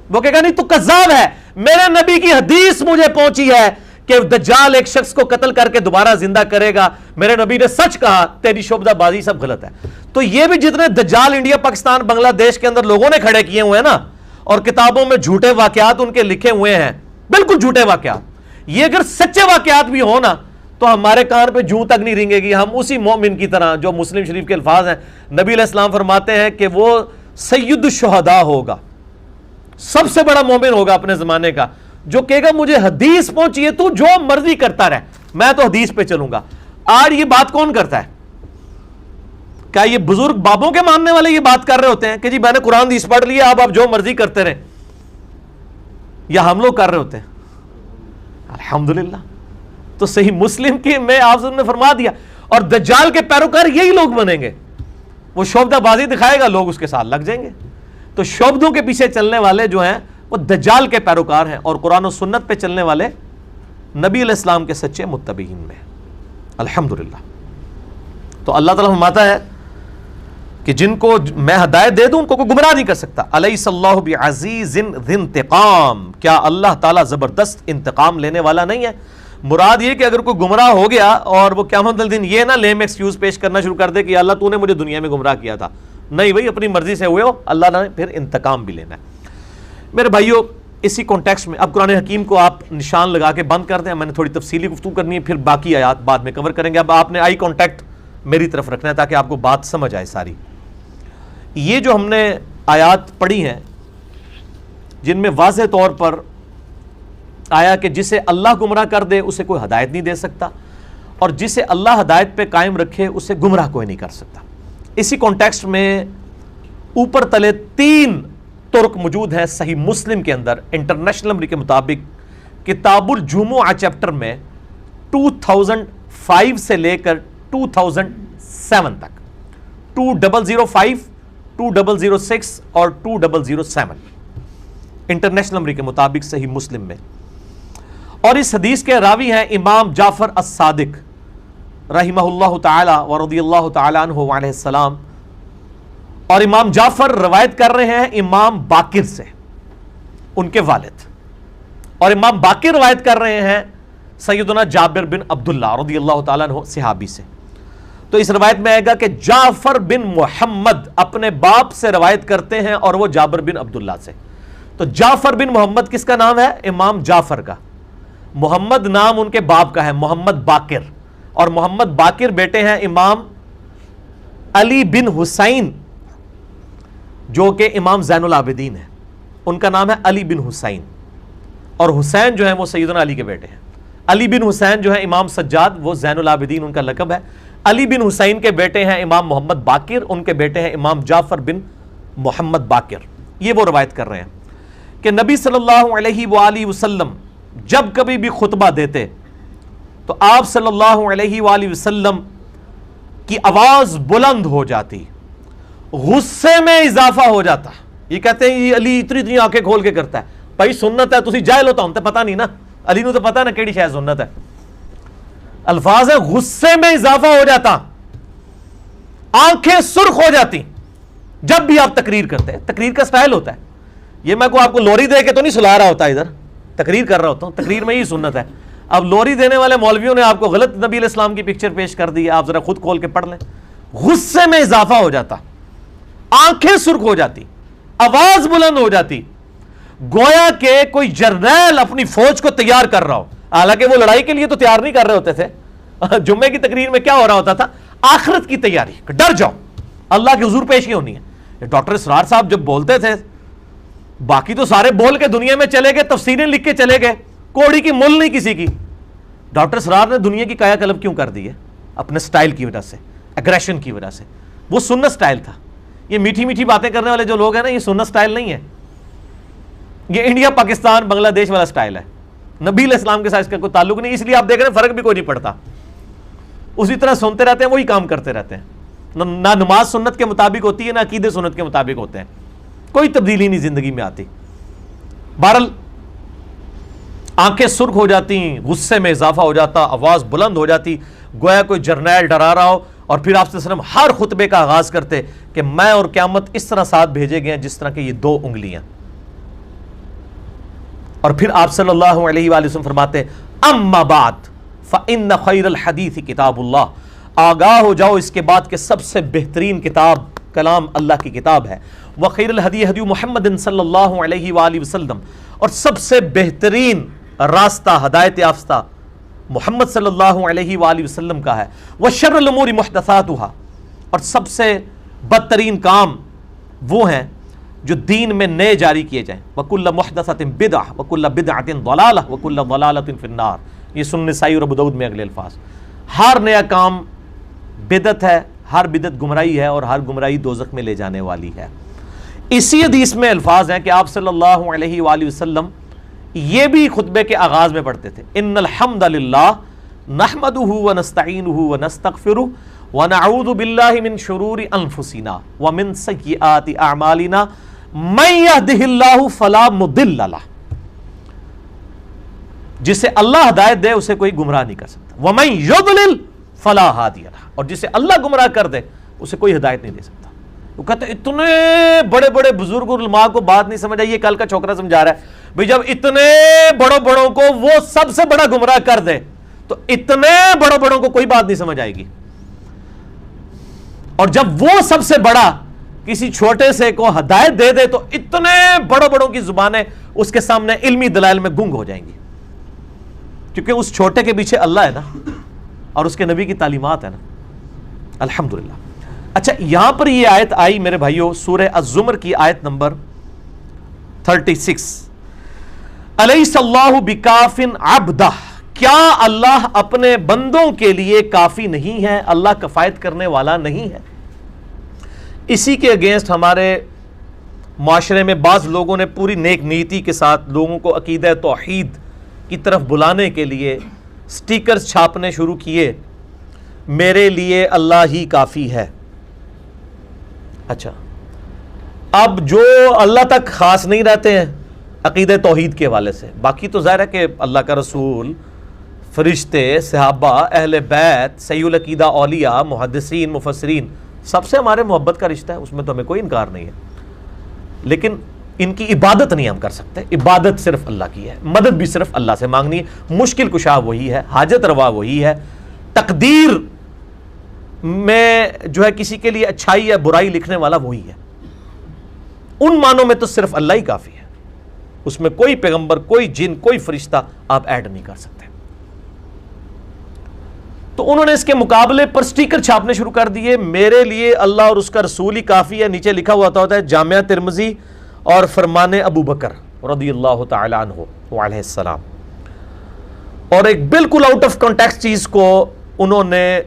وہ کہے گا نہیں تو کذاب ہے، میرے نبی کی حدیث مجھے پہنچی ہے کہ دجال ایک شخص کو قتل کر کے دوبارہ زندہ کرے گا، میرے نبی نے سچ کہا، تیری شعبدہ بازی سب غلط ہے۔ تو یہ بھی جتنے دجال انڈیا پاکستان بنگلہ دیش کے اندر لوگوں نے کھڑے کیے ہوئے ہیں نا، اور کتابوں میں جھوٹے واقعات ان کے لکھے ہوئے ہیں، بالکل جھوٹے واقعات، یہ اگر سچے واقعات بھی ہوں نا تو ہمارے کان پہ جوں تک نہیں رنگے گی۔ ہم اسی مومن کی طرح جو مسلم شریف کے الفاظ ہیں، نبی علیہ السلام فرماتے ہیں کہ وہ سید الشہداء ہوگا، سب سے بڑا مومن ہوگا اپنے زمانے کا، جو کہے گا مجھے حدیث پہنچی ہے، تو جو مرضی کرتا رہے، میں تو حدیث پہ چلوں گا۔ آج یہ بات کون کرتا ہے؟ کیا یہ بزرگ بابوں کے ماننے والے یہ بات کر رہے ہوتے ہیں کہ جی میں نے قرآن حدیث پڑھ لیا، اب آپ جو مرضی کرتے رہیں؟ یا ہم لوگ کر رہے ہوتے ہیں؟ الحمدللہ۔ تو صحیح مسلم کی میں آپ نے فرما دیا، اور دجال کے پیروکار یہی لوگ بنیں گے، وہ شعبدہ بازی دکھائے گا، لوگ اس کے ساتھ لگ جائیں گے۔ تو شعبدوں کے پیچھے چلنے والے جو ہیں وہ دجال کے پیروکار ہیں، اور قرآن و سنت پہ چلنے والے نبی علیہ السلام کے سچے متبعین میں، الحمدللہ۔ تو اللہ تعالیٰ فرماتا ہے کہ جن کو میں ہدایت دے دوں ان کو کوئی گمراہ نہیں کر سکتا۔ الیس اللہ بعزیز ذی انتقام، کیا اللہ تعالیٰ زبردست انتقام لینے والا نہیں ہے؟ مراد یہ کہ اگر کوئی گمراہ ہو گیا اور وہ قیامت کے دن یہ نہ لیم ایکسکیوز پیش کرنا شروع کر دے کہ اللہ تو نے مجھے دنیا میں گمراہ کیا تھا، نہیں بھائی، اپنی مرضی سے ہوئے ہو، اللہ نے پھر انتقام بھی لینا ہے۔ میرے بھائیو، اسی کانٹیکسٹ میں اب قرآن حکیم کو آپ نشان لگا کے بند کر دیں، میں نے تھوڑی تفصیلی گفتگو کرنی ہے، پھر باقی آیات بعد میں کور کریں گے۔ اب آپ نے آئی کانٹیکٹ میری طرف رکھنا ہے تاکہ آپ کو بات سمجھ آئے ساری۔ یہ جو ہم نے آیات پڑھی ہیں جن میں واضح طور پر آیا کہ جسے اللہ گمراہ کر دے اسے کوئی ہدایت نہیں دے سکتا، اور جسے اللہ ہدایت پہ قائم رکھے اسے گمراہ کوئی نہیں کر سکتا، اسی کانٹیکسٹ میں اوپر تلے 3 طرق موجود ہیں صحیح مسلم کے اندر۔ انٹرنیشنل نمبر کے مطابق کتاب الجمعہ چیپٹر میں 2005 سے لے کر 2007 تک، 2005، 2006 اور 2007 انٹرنیشنل نمبر کے مطابق صحیح مسلم میں۔ اور اس حدیث کے راوی ہیں امام جعفر الصادق رحمہ اللہ تعالی ورضی اللہ تعالی عنہ وعلیہ السلام، اور امام جعفر روایت کر رہے ہیں امام باقر سے، ان کے والد، اور امام باقر روایت کر رہے ہیں سیدنا جابر بن عبداللہ رضی اللہ تعالیٰ عنہ صحابی سے۔ تو اس روایت میں آئے گا کہ جعفر بن محمد اپنے باپ سے روایت کرتے ہیں اور وہ جابر بن عبداللہ سے. تو جعفر بن محمد کس کا نام ہے؟ امام جعفر کا. محمد نام ان کے باپ کا ہے محمد باقر, اور محمد باقر بیٹے ہیں امام علی بن حسین جو کہ امام زین العابدین ہے, ان کا نام ہے علی بن حسین, اور حسین جو ہیں وہ سیدنا علی کے بیٹے ہیں. علی بن حسین جو ہے امام سجاد, وہ زین العابدین ان کا لقب ہے. علی بن حسین کے بیٹے ہیں امام محمد باقر, ان کے بیٹے ہیں امام جعفر بن محمد باقر. یہ وہ روایت کر رہے ہیں کہ نبی صلی اللہ علیہ وآلہ وسلم جب کبھی بھی خطبہ دیتے تو آپ صلی اللہ علیہ وآلہ وسلم کی آواز بلند ہو جاتی, غصے میں اضافہ ہو جاتا. یہ کہتے ہیں یہ علی اتنی آنکھیں کھول کے کرتا ہے. بھائی سنت ہے, تسی جاہل ہوتا ہوں تے پتہ نہیں نا, علی نو تو پتہ نا کیڑی شے سنت ہے. الفاظ ہے غصے میں اضافہ ہو جاتا, آنکھیں سرخ ہو جاتی جب بھی آپ تقریر کرتے ہیں. تقریر کا سٹائل ہوتا ہے یہ, میں کو آپ کو لوری دے کے تو نہیں سلا رہا ہوتا, ادھر تقریر کر رہا ہوتا ہوں. تقریر میں ہی سنت ہے. اب لوری دینے والے مولویوں نے آپ کو غلط نبی علیہ السلام کی پکچر پیش کر دی ہے, آپ ذرا خود کھول کے پڑھ لیں. غصے میں اضافہ ہو جاتا, آنکھیں سرخ ہو جاتی, آواز بلند ہو جاتی, گویا کہ کوئی جرنیل اپنی فوج کو تیار کر رہا ہو. حالانکہ وہ لڑائی کے لیے تو تیار نہیں کر رہے ہوتے تھے. جمعے کی تقریر میں کیا ہو رہا ہوتا تھا؟ آخرت کی تیاری. ڈر جاؤ, اللہ کے حضور پیشی ہونی ہے. ڈاکٹر اسرار صاحب جب بولتے تھے, باقی تو سارے بول کے دنیا میں چلے گئے, تفسیریں لکھ کے چلے گئے, کوڑی کی مل نہیں کسی کی. ڈاکٹر اسرار نے دنیا کی کایا کلب کیوں کر دی ہے؟ اپنے سٹائل کی وجہ سے, ایگریشن کی وجہ سے. وہ سنت سٹائل تھا. یہ میٹھی میٹھی باتیں کرنے والے جو لوگ ہیں نا, یہ سنت سٹائل نہیں ہے. یہ انڈیا پاکستان بنگلہ دیش والا سٹائل ہے. نبی علیہ السلام کے ساتھ اس کا کوئی تعلق نہیں. اس لیے آپ دیکھ رہے ہیں فرق بھی کوئی نہیں پڑتا, اسی طرح سنتے رہتے ہیں, وہی کام کرتے رہتے ہیں. نہ نماز سنت کے مطابق ہوتی ہے, نہ عقیدے سنت کے مطابق ہوتے ہیں. کوئی تبدیلی نہیں زندگی میں آتی. بہرحال آنکھیں سرخ ہو جاتی, غصے میں اضافہ ہو جاتا, آواز بلند ہو جاتی, گویا کوئی جرنیل ڈرا رہا ہو. اور پھر آپ صلی اللہ علیہ وسلم ہر خطبے کا آغاز کرتے کہ میں اور قیامت اس طرح ساتھ بھیجے گئے ہیں جس طرح کہ یہ 2 انگلیاں. اور پھر آپ صلی اللہ علیہ وآلہ وسلم فرماتے اما بعد فإن خیر الحدیث کتاب اللہ, آگاہ ہو جاؤ اس کے بعد کہ سب سے بہترین کتاب کلام اللہ کی کتاب ہے. وخیر الہدی ہدی محمد صلی اللہ علیہ وآلہ وسلم, اور سب سے بہترین راستہ ہدایت یافتہ محمد صلی اللہ علیہ وآلہ وسلم کا ہے. وشر الامور محدثاتها, اور سب سے بدترین کام وہ ہیں جو دین میں نئے جاری کیے جائیں. وکل محدثۃ بدعہ وکل بدعۃ ضلالہ وکل ضلالۃ فی النار. یہ سنن نسائی اور ابو داؤد میں اگلے الفاظ. ہر نیا کام بدعت ہے, ہر بدعت گمراہی ہے, اور ہر گمراہی دوزخ میں لے جانے والی ہے. اسی حدیث میں الفاظ ہیں کہ آپ صلی اللہ علیہ وآلہ وسلم یہ بھی خطبے کے آغاز میں پڑھتے تھے ان الحمد للہ نحمدہ ونستعینہ ونستغفرہ ونعوذ باللہ من شرور انفسنا ومن سیئات اعمالنا من یہدہ اللہ فلا مضل لہ. جسے اللہ ہدایت دے اسے کوئی گمراہ نہیں کر سکتا. ومن یضلل فلا ہادی لہ, اور جسے اللہ گمراہ کر دے اسے کوئی ہدایت نہیں دے سکتا. وہ کہتے ہیں اتنے بڑے بڑے بزرگ علماء کو بات نہیں سمجھ آئی, یہ کل کا چھوکرا سمجھا رہا ہے. بھئی جب اتنے بڑوں کو وہ سب سے بڑا گمراہ کر دے تو اتنے بڑوں کو کوئی بات نہیں سمجھ آئے گی. اور جب وہ سب سے بڑا کسی چھوٹے سے کو ہدایت دے دے تو اتنے بڑوں کی زبانیں اس کے سامنے علمی دلائل میں گنگ ہو جائیں گی, کیونکہ اس چھوٹے کے پیچھے اللہ ہے نا, اور اس کے نبی کی تعلیمات ہے نا. الحمدللہ. اچھا, یہاں پر یہ آیت آئی میرے بھائیوں, سورہ الزمر کی آیت نمبر 36. الیس اللہ بکاف عبدہ, کیا اللہ اپنے بندوں کے لیے کافی نہیں ہے, اللہ کفایت کرنے والا نہیں ہے. اسی کے اگینسٹ ہمارے معاشرے میں بعض لوگوں نے پوری نیک نیتی کے ساتھ لوگوں کو عقیدہ توحید کی طرف بلانے کے لیے سٹیکرز چھاپنے شروع کیے, میرے لیے اللہ ہی کافی ہے. اچھا, اب جو اللہ تک خاص نہیں رہتے ہیں عقیدہ توحید کے حوالے سے, باقی تو ظاہر ہے کہ اللہ کا رسول, فرشتے, صحابہ, اہل بیت, صحیح العقیدہ اولیاء, محدثین, مفسرین, سب سے ہمارے محبت کا رشتہ ہے, اس میں تو ہمیں کوئی انکار نہیں ہے. لیکن ان کی عبادت نہیں ہم کر سکتے. عبادت صرف اللہ کی ہے, مدد بھی صرف اللہ سے مانگنی ہے, مشکل کشا وہی ہے, حاجت روا وہی ہے, تقدیر میں جو ہے کسی کے لیے اچھائی یا برائی لکھنے والا وہی ہے. ان معنوں میں تو صرف اللہ ہی کافی ہے, اس میں کوئی پیغمبر, کوئی جن, کوئی فرشتہ آپ ایڈ نہیں کر سکتے. تو انہوں نے اس کے مقابلے پر سٹیکر چھاپنے شروع کر دیے, میرے لیے اللہ اور اس کا رسول ہی کافی ہے. نیچے لکھا ہوا ہوتا ہے جامعہ ترمذی اور فرمان ابو بکر رضی اللہ تعالی عنہ وعلیہ السلام. اور ایک بالکل آؤٹ آف کانٹیکسٹ چیز کو انہوں نے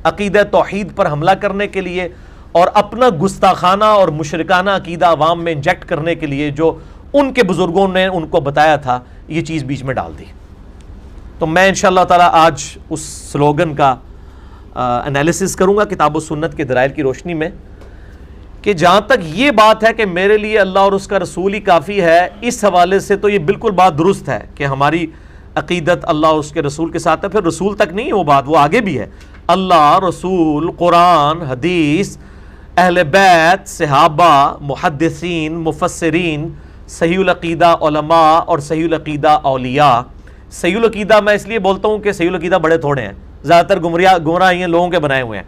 عقیدہ توحید پر حملہ کرنے کے لیے اور اپنا گستاخانہ اور مشرکانہ عقیدہ عوام میں انجیکٹ کرنے کے لیے جو ان کے بزرگوں نے ان کو بتایا تھا, یہ چیز بیچ میں ڈال دی. تو میں انشاءاللہ تعالی آج اس سلوگن کا انالیسس کروں گا کتاب و سنت کے دلائل کی روشنی میں, کہ جہاں تک یہ بات ہے کہ میرے لیے اللہ اور اس کا رسول ہی کافی ہے, اس حوالے سے تو یہ بالکل بات درست ہے کہ ہماری عقیدت اللہ اور اس کے رسول کے ساتھ ہے. پھر رسول تک نہیں وہ بات, وہ آگے بھی ہے. اللہ, رسول, قرآن, حدیث, اہل بیت, صحابہ, محدثین, مفسرین, صحیح العقیدہ علماء اور صحیح العقیدہ اولیاء. صحیح العقیدہ میں اس لیے بولتا ہوں کہ صحیح العقیدہ بڑے تھوڑے ہیں, زیادہ تر گمراہ ہیں لوگوں کے بنائے ہوئے ہیں.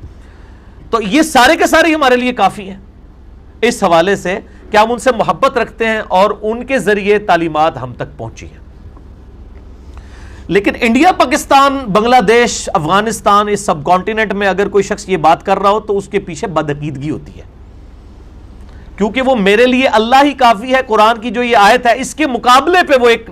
تو یہ سارے کے سارے ہمارے لیے کافی ہیں اس حوالے سے کہ ہم ان سے محبت رکھتے ہیں اور ان کے ذریعے تعلیمات ہم تک پہنچی ہیں. لیکن انڈیا, پاکستان, بنگلہ دیش, افغانستان, اس سب کانٹیننٹ میں اگر کوئی شخص یہ بات کر رہا ہو تو اس کے پیچھے بدعقیدگی ہوتی ہے, کیونکہ وہ میرے لیے اللہ ہی کافی ہے قرآن کی جو یہ آیت ہے اس کے مقابلے پہ وہ ایک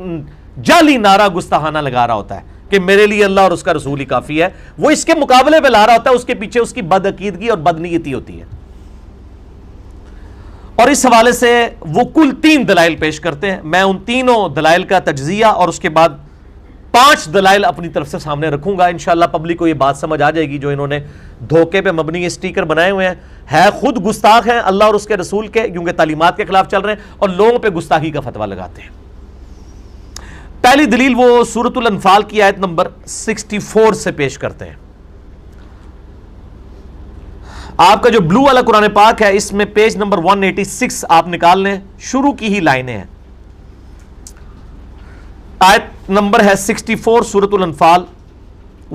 جعلی نعرہ گستاخانہ لگا رہا ہوتا ہے کہ میرے لیے اللہ اور اس کا رسول ہی کافی ہے. وہ اس کے مقابلے پہ لا رہا ہوتا ہے, اس کے پیچھے اس کی بدعقیدگی اور بدنیتی ہوتی ہے. اور اس حوالے سے وہ کل 3 دلائل پیش کرتے ہیں. میں ان تینوں دلائل کا تجزیہ اور اس کے بعد 5 دلائل اپنی طرف سے سامنے رکھوں گا. انشاءاللہ پبلک کو یہ بات سمجھ آ جائے گی جو انہوں نے دھوکے پہ مبنی یہ سٹیکر بنائے ہوئے ہیں, ہے خود گستاخ ہیں اللہ اور اس کے رسول کے, کیونکہ تعلیمات کے خلاف چل رہے ہیں اور لوگوں پہ گستاخی کا فتویٰ لگاتے ہیں. پہلی دلیل وہ سورۃ الانفال کی آیت نمبر 64 سے پیش کرتے ہیں. آپ کا جو بلو والا قرآن پاک ہے اس میں پیج نمبر 186 آپ نکال لیں, شروع کی ہی لائنیں ہیں. آیت نمبر ہے 64 سورۃ الانفال,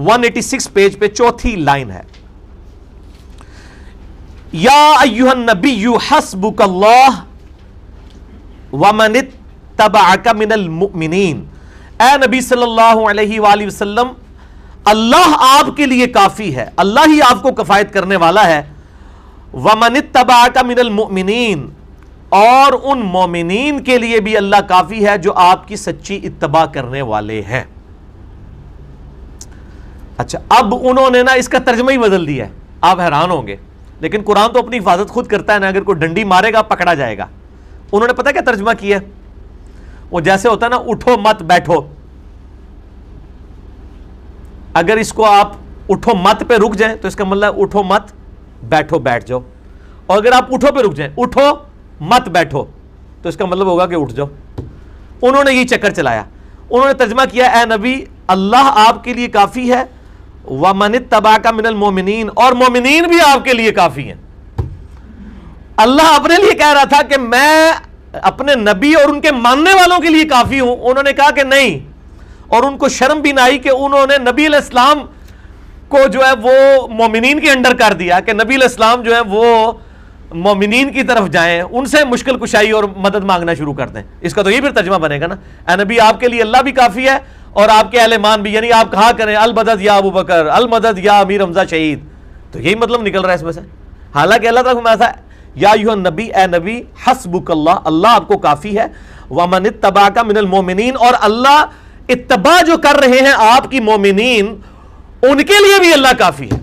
186 پیج پہ چوتھی لائن ہے. یا ایھا النبی حسبک اللہ ومن اتبعک من المؤمنین. اے نبی صلی اللہ علیہ وآلہ وسلم, اللہ آپ کے لیے کافی ہے, اللہ ہی آپ کو کفایت کرنے والا ہے. ومن اتبعک من المؤمنین, اور ان مومنین کے لیے بھی اللہ کافی ہے جو آپ کی سچی اتباع کرنے والے ہیں. اچھا, اب انہوں نے نا اس کا ترجمہ ہی بدل دیا ہے, آپ حیران ہوں گے, لیکن قرآن تو اپنی حفاظت خود کرتا ہے نا, اگر کوئی ڈنڈی مارے گا پکڑا جائے گا. انہوں نے پتہ کیا ترجمہ کیا ہے, وہ جیسے ہوتا ہے نا اٹھو مت بیٹھو, اگر اس کو آپ اٹھو مت پہ رک جائیں تو اس کا مطلب ہے اٹھو مت بیٹھو بیٹھ جاؤ, اور اگر آپ اٹھو پہ رک جائیں اٹھو مت بیٹھو تو اس کا مطلب ہوگا کہ اٹھ جاؤ. انہوں نے یہ چکر چلایا. انہوں نے ترجمہ کیا اے نبی اللہ آپ کے لیے کافی ہے, وَمَنِ اتَّبَعَكَ مِنَ الْمُؤْمِنِينَ, اور مومنین بھی آپ کے لیے کافی ہیں. اللہ اپنے لیے کہہ رہا تھا کہ میں اپنے نبی اور ان کے ماننے والوں کے لیے کافی ہوں. انہوں نے کہا کہ نہیں, اور ان کو شرم بھی نہ آئی کہ انہوں نے نبی علیہ السلام کو جو ہے وہ مومنین کے انڈر کر دیا کہ نبی علیہ السلام جو ہے وہ مومنین کی طرف جائیں, ان سے مشکل کشائی اور مدد مانگنا شروع کر دیں. اس کا تو یہ پھر ترجمہ بنے گا نا, اے نبی آپ کے لیے اللہ بھی کافی ہے اور آپ کے اہل ایمان بھی, یعنی آپ کہا کریں المدد یا ابو بکر, المدد یا امیر حمزہ شہید. تو یہی مطلب نکل رہا ہے اس میں سے. حالانکہ اللہ تعالیٰ فرمایا تھا یا ایھا النبی, اے نبی حسبک اللہ, اللہ آپ کو کافی ہے, ومن اتبعک من المؤمنین, اور اللہ اتباع جو کر رہے ہیں آپ کی مومنین ان کے لیے بھی اللہ کافی ہے.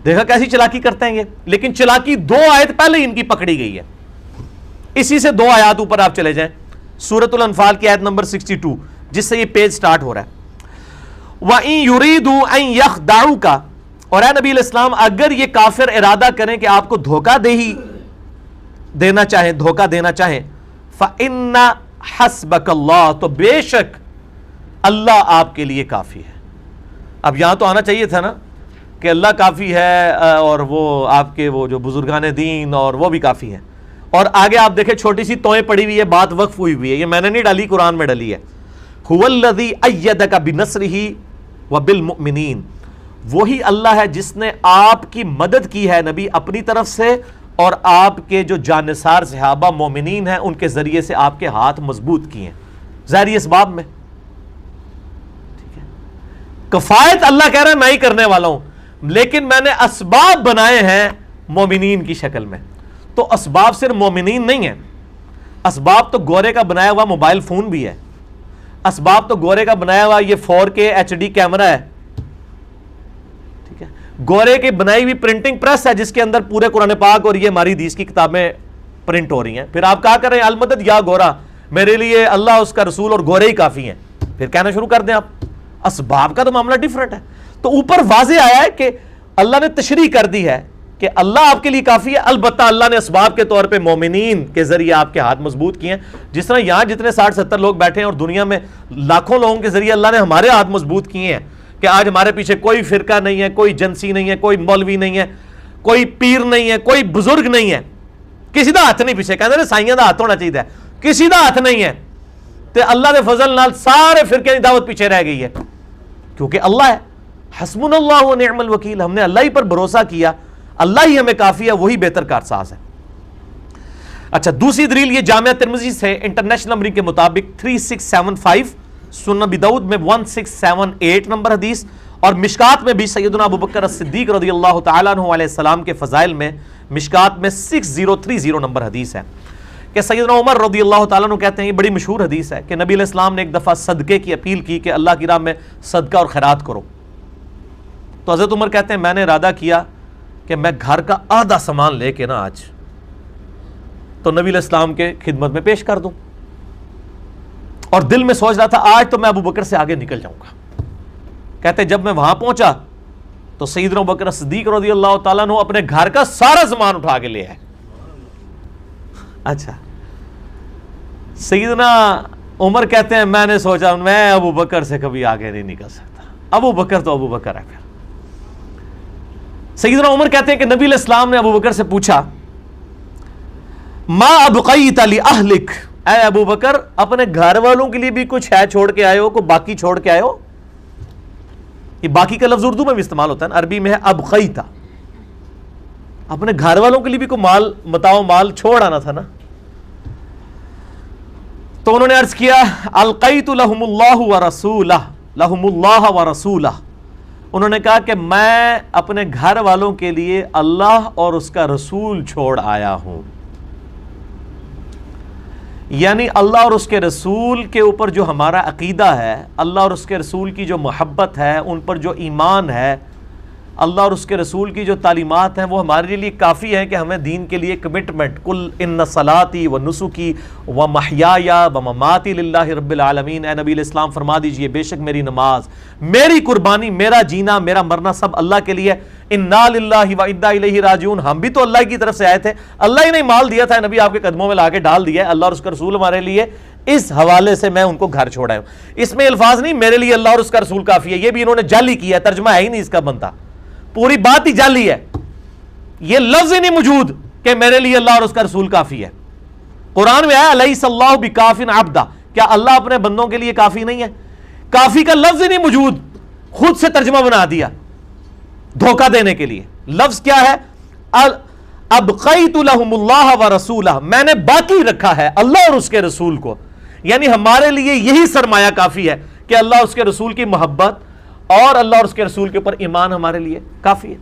دیکھا کیسی چلاکی کرتے ہیں یہ, لیکن چلاکی 2 آیت پہلے ہی ان کی پکڑی گئی ہے. اسی سے 2 آیات اوپر آپ چلے جائیں, سورۃ الانفال کی آیت نمبر 62 جس سے یہ پیج سٹارٹ ہو رہا ہے. وَإِن يُرِيدُوا أَن يَخْدَعُوكَ, اور اے نبی علیہ السلام اگر یہ کافر ارادہ کریں کہ آپ کو دھوکہ دینا چاہیں فَإِنَّ حَسْبَكَ اللَّهُ, تو بے شک اللہ آپ کے لیے کافی ہے. اب یہاں تو آنا چاہیے تھا نا کہ اللہ کافی ہے اور وہ آپ کے وہ جو بزرگان دین اور وہ بھی کافی ہیں, اور آگے آپ دیکھیں چھوٹی سی توئیں پڑی ہوئی ہے, بات وقف ہوئی ہوئی ہے, یہ میں نے نہیں ڈالی قرآن میں ڈلی ہے. هُوَ الَّذِي أَيَّدَكَ بِنَصْرِهِ وَبِالْمُؤْمِنِينَ, وہی اللہ ہے جس نے آپ کی مدد کی ہے نبی اپنی طرف سے، اور آپ کے جو جانثار صحابہ مومنین ہیں ان کے ذریعے سے آپ کے ہاتھ مضبوط کیے ہیں ظاہری اسباب میں. ٹھیک ہے، کفایت اللہ کہہ رہا ہے میں ہی کرنے والا ہوں، لیکن میں نے اسباب بنائے ہیں مومنین کی شکل میں. تو اسباب صرف مومنین نہیں ہیں، اسباب تو گورے کا بنایا ہوا موبائل فون بھی ہے، اسباب تو گورے کا بنایا ہوا یہ 4K HD کیمرہ ہے، ٹھیک ہے، گورے کی بنائی ہوئی پرنٹنگ پریس ہے جس کے اندر پورے قرآن پاک اور یہ ہماری حدیث کی کتابیں پرنٹ ہو رہی ہیں. پھر آپ کہا کریں المدد یا گورا، میرے لیے اللہ اس کا رسول اور گورے ہی کافی ہیں، پھر کہنا شروع کر دیں آپ. اسباب کا تو معاملہ ڈیفرنٹ ہے. تو اوپر واضح آیا ہے کہ اللہ نے تشریح کر دی ہے کہ اللہ آپ کے لیے کافی ہے، البتہ اللہ نے اسباب کے طور پہ مومنین کے ذریعے آپ کے ہاتھ مضبوط کیے ہیں. جس طرح یہاں جتنے 60-70 لوگ بیٹھے ہیں اور دنیا میں لاکھوں لوگوں کے ذریعے اللہ نے ہمارے ہاتھ مضبوط کیے ہیں کہ آج ہمارے پیچھے کوئی فرقہ نہیں ہے، کوئی جنسی نہیں ہے، کوئی مولوی نہیں ہے، کوئی پیر نہیں ہے، کوئی بزرگ نہیں ہے، کسی دا ہاتھ نہیں پیچھے. کہتے ہیں سائیاں دا ہاتھ ہونا چاہیے، کسی دا ہاتھ نہیں ہے. تو اللہ دے فضل نال سارے فرقے کی دعوت پیچھے رہ گئی ہے کیونکہ اللہ ہے. حسبنا اللہ و نعم الوکیل، ہم نے اللہ ہی پر بھروسہ کیا، اللہ ہی ہمیں کافی ہے، وہی بہتر کارساز ہے. اچھا، دوسری دلیل یہ جامعہ ترمذی سے انٹرنیشنل نمبرنگ کے مطابق 3675، سنن ابی داؤد میں 1678 نمبر حدیث، اور مشکات میں بھی سیدنا ابو بکر الصدیق رضی اللہ تعالیٰ عنہ علیہ السلام کے فضائل میں مشکات میں 6030 نمبر حدیث ہے کہ سیدنا عمر رضی اللہ تعالیٰ عنہ کہتے ہیں، یہ بڑی مشہور حدیث ہے کہ نبی علیہ السلام نے ایک دفعہ صدقے کی اپیل کی کہ اللہ کی راہ میں صدقہ اور خیرات کرو. تو حضرت عمر کہتے ہیں میں نے ارادہ کیا کہ میں گھر کا آدھا سامان لے کے نا آج تو نبی علیہ السلام کے خدمت میں پیش کر دوں، اور دل میں سوچ رہا تھا آج تو میں ابو بکر سے آگے نکل جاؤں گا. کہتے جب میں وہاں پہنچا تو سیدنا ابو بکر صدیق رضی اللہ تعالیٰ عنہ اپنے گھر کا سارا سامان اٹھا کے لے آئے. اچھا، سیدنا عمر کہتے ہیں میں نے سوچا میں ابو بکر سے کبھی آگے نہیں نکل سکتا، ابو بکر تو ابو بکر ہے. پھر سیدنا عمر کہتے ہیں کہ نبی علیہ السلام نے ابو بکر سے پوچھا ما ابقیت لأہلک، اے ابو بکر اپنے گھر والوں کے لیے بھی کچھ ہے چھوڑ کے آئے ہو، کوئی باقی چھوڑ کے آئے ہو؟ یہ باقی کا لفظ اردو میں بھی استعمال ہوتا ہے نا، عربی میں ہے ابقیتا، اپنے گھر والوں کے لیے بھی کوئی مال متاع مال چھوڑ آنا تھا نا. تو انہوں نے عرض کیا القیت لہم اللہ ورسولہ، لہم اللہ ورسولہ، انہوں نے کہا کہ میں اپنے گھر والوں کے لیے اللہ اور اس کا رسول چھوڑ آیا ہوں. یعنی اللہ اور اس کے رسول کے اوپر جو ہمارا عقیدہ ہے، اللہ اور اس کے رسول کی جو محبت ہے، ان پر جو ایمان ہے، اللہ اور اس کے رسول کی جو تعلیمات ہیں، وہ ہمارے لیے کافی ہے کہ ہمیں دین کے لیے کمٹمنٹ. کل ان صلاتی و نسکی و محیای و مماتی للہ رب العالمین، اے نبی علیہ السلام فرما دیجئے بے شک میری نماز، میری قربانی، میرا جینا، میرا مرنا سب اللہ کے لیے. انا للہ و انا الیہ راجعون، ہم بھی تو اللہ کی طرف سے آئے تھے، اللہ ہی نے مال دیا تھا، نبی آپ کے قدموں میں لا کے ڈال دیا ہے، اللہ اور اس کا رسول ہمارے لیے، اس حوالے سے میں ان کو گھر چھوڑا ہوں. اس میں الفاظ نہیں میرے لیے اللہ اور اس کا رسول کافی ہے، یہ بھی انہوں نے جعلی کیا ہے، ترجمہ ہے ہی نہیں اس کا بنتا، پوری بات ہی جعلی ہے، یہ لفظ ہی نہیں موجود کہ میرے لیے اللہ اور اس کا رسول کافی ہے. قرآن میں ہے الیس اللہ بکاف عبدا، کیا اللہ اپنے بندوں کے لیے کافی نہیں ہے؟ کافی کا لفظ ہی نہیں موجود، خود سے ترجمہ بنا دیا دھوکہ دینے کے لیے. لفظ کیا ہے؟ ابقیت لہم اللہ ورسولہ، میں نے باقی رکھا ہے اللہ اور اس کے رسول کو. یعنی ہمارے لیے یہی سرمایہ کافی ہے کہ اللہ اور اس کے رسول کی محبت اور اللہ اور اس کے رسول کے اوپر ایمان ہمارے لیے کافی ہے.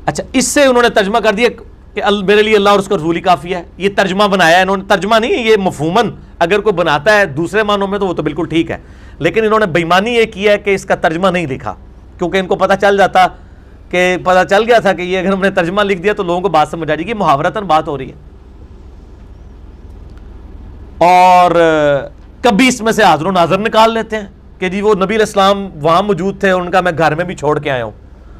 اچھا، اس سے انہوں نے ترجمہ کر دیا کہ میرے لیے اللہ اور اس کا رسول ہی کافی ہے. یہ ترجمہ بنایا ہے انہوں نے، ترجمہ نہیں، یہ مفہوماً اگر کوئی بناتا ہے دوسرے معنوں میں تو وہ تو بالکل ٹھیک ہے، لیکن انہوں نے بےایمانی یہ کی ہے کہ اس کا ترجمہ نہیں لکھا، کیونکہ ان کو پتہ چل گیا تھا کہ یہ اگر ہم نے ترجمہ لکھ دیا تو لوگوں کو بات سمجھ آ جائے گی، محاورتاً بات ہو رہی ہے. اور کبھی اس میں سے حاضر و ناظر نکال لیتے ہیں کہ جی وہ نبی علیہ السلام وہاں موجود تھے، ان کا میں گھر میں بھی چھوڑ کے آیا ہوں.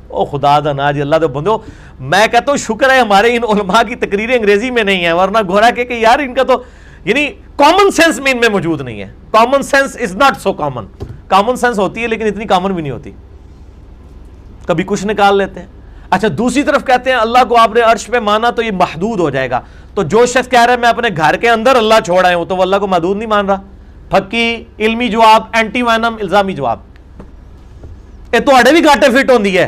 او خدا دا نا جی، اللہ دے بندو، میں کہتا ہوں شکر ہے ہمارے ان علماء کی تقریریں انگریزی میں نہیں ہیں، ورنہ گھوڑا کہ یار ان کا تو یعنی کامن سینس میں ان میں موجود نہیں ہے. Common sense is not so common, common sense ہوتی ہے لیکن اتنی کامن بھی نہیں ہوتی، کبھی کچھ نکال لیتے ہیں. اچھا، دوسری طرف کہتے ہیں اللہ کو آپ نے عرش پہ مانا تو یہ محدود ہو جائے گا. تو جو شخص کہہ رہا ہے میں اپنے گھر کے اندر اللہ چھوڑ آیا ہوں تو وہ اللہ کو محدود نہیں مان رہا. پھکی علمی جواب، اینٹی وینم الزامی جواب. یہ تواڈے بھی گاٹے فٹ ہوندی ہے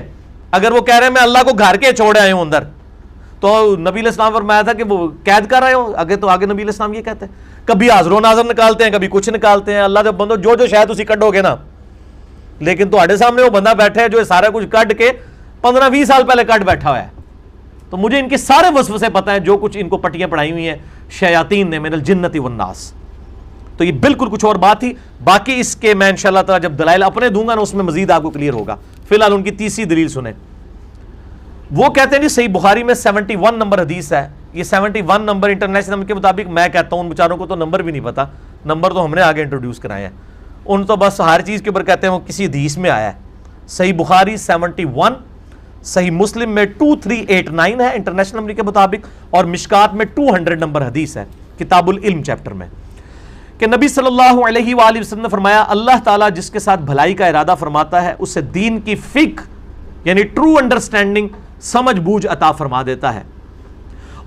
اگر وہ کہہ رہے ہیں میں اللہ کو گھر کے چھوڑ آئے ہوں اندر. تو نبی علیہ السلام فرمایا تھا کہ وہ قید کر رہے ہو آگے. تو آگے نبی علیہ السلام یہ کہتے ہیں کبھی حاضر و ناظر نکالتے ہیں, کبھی کچھ نکالتے ہیں. اللہ دے بندو جو جو شاید اسی کڈو گے نا, لیکن تواڈے سامنے وہ بندہ بیٹھا ہے جو سارا کچھ کڈ کے 15-20 سال پہلے کڈ بیٹھا ہوا ہے. تو مجھے ان کے سارے وسوسے پتہ ہیں جو کچھ ان کو پٹیاں پڑھائی ہوئی ہیں شیاطین نے من الجنت والناس. تو یہ بالکل کچھ اور بات تھی. باقی اس کے میں انشاءاللہ تعالی جب دلائل اپنے دوں گا نا اس میں مزید آپ کو کلیئر ہوگا. فی الحال ان کی تیسری دلیل سنیں. وہ کہتے ہیں جی صحیح بخاری میں 71 نمبر حدیث ہے. یہ 71 نمبر انٹرنیشنل نمبر کے مطابق میں کہتا ہوں ان بیچاروں کو تو نمبر بھی نہیں پتا, نمبر تو ہم نے آگے انٹروڈیوس کرائے ہیں. ان تو بس ہر چیز کے اوپر کہتے ہیں وہ کسی حدیث میں آیا ہے. صحیح بخاری 71, صحیح مسلم میں 2389 ہے انٹرنیشنل نمبر کے مطابق, اور مشکات میں 200 نمبر حدیث ہے کتاب العلم چیپٹر میں, کہ نبی صلی اللہ علیہ وآلہ وسلم نے فرمایا اللہ تعالیٰ جس کے ساتھ بھلائی کا ارادہ فرماتا ہے اسے دین کی فقہ یعنی ٹرو انڈرسٹینڈنگ سمجھ بوجھ عطا فرما دیتا ہے.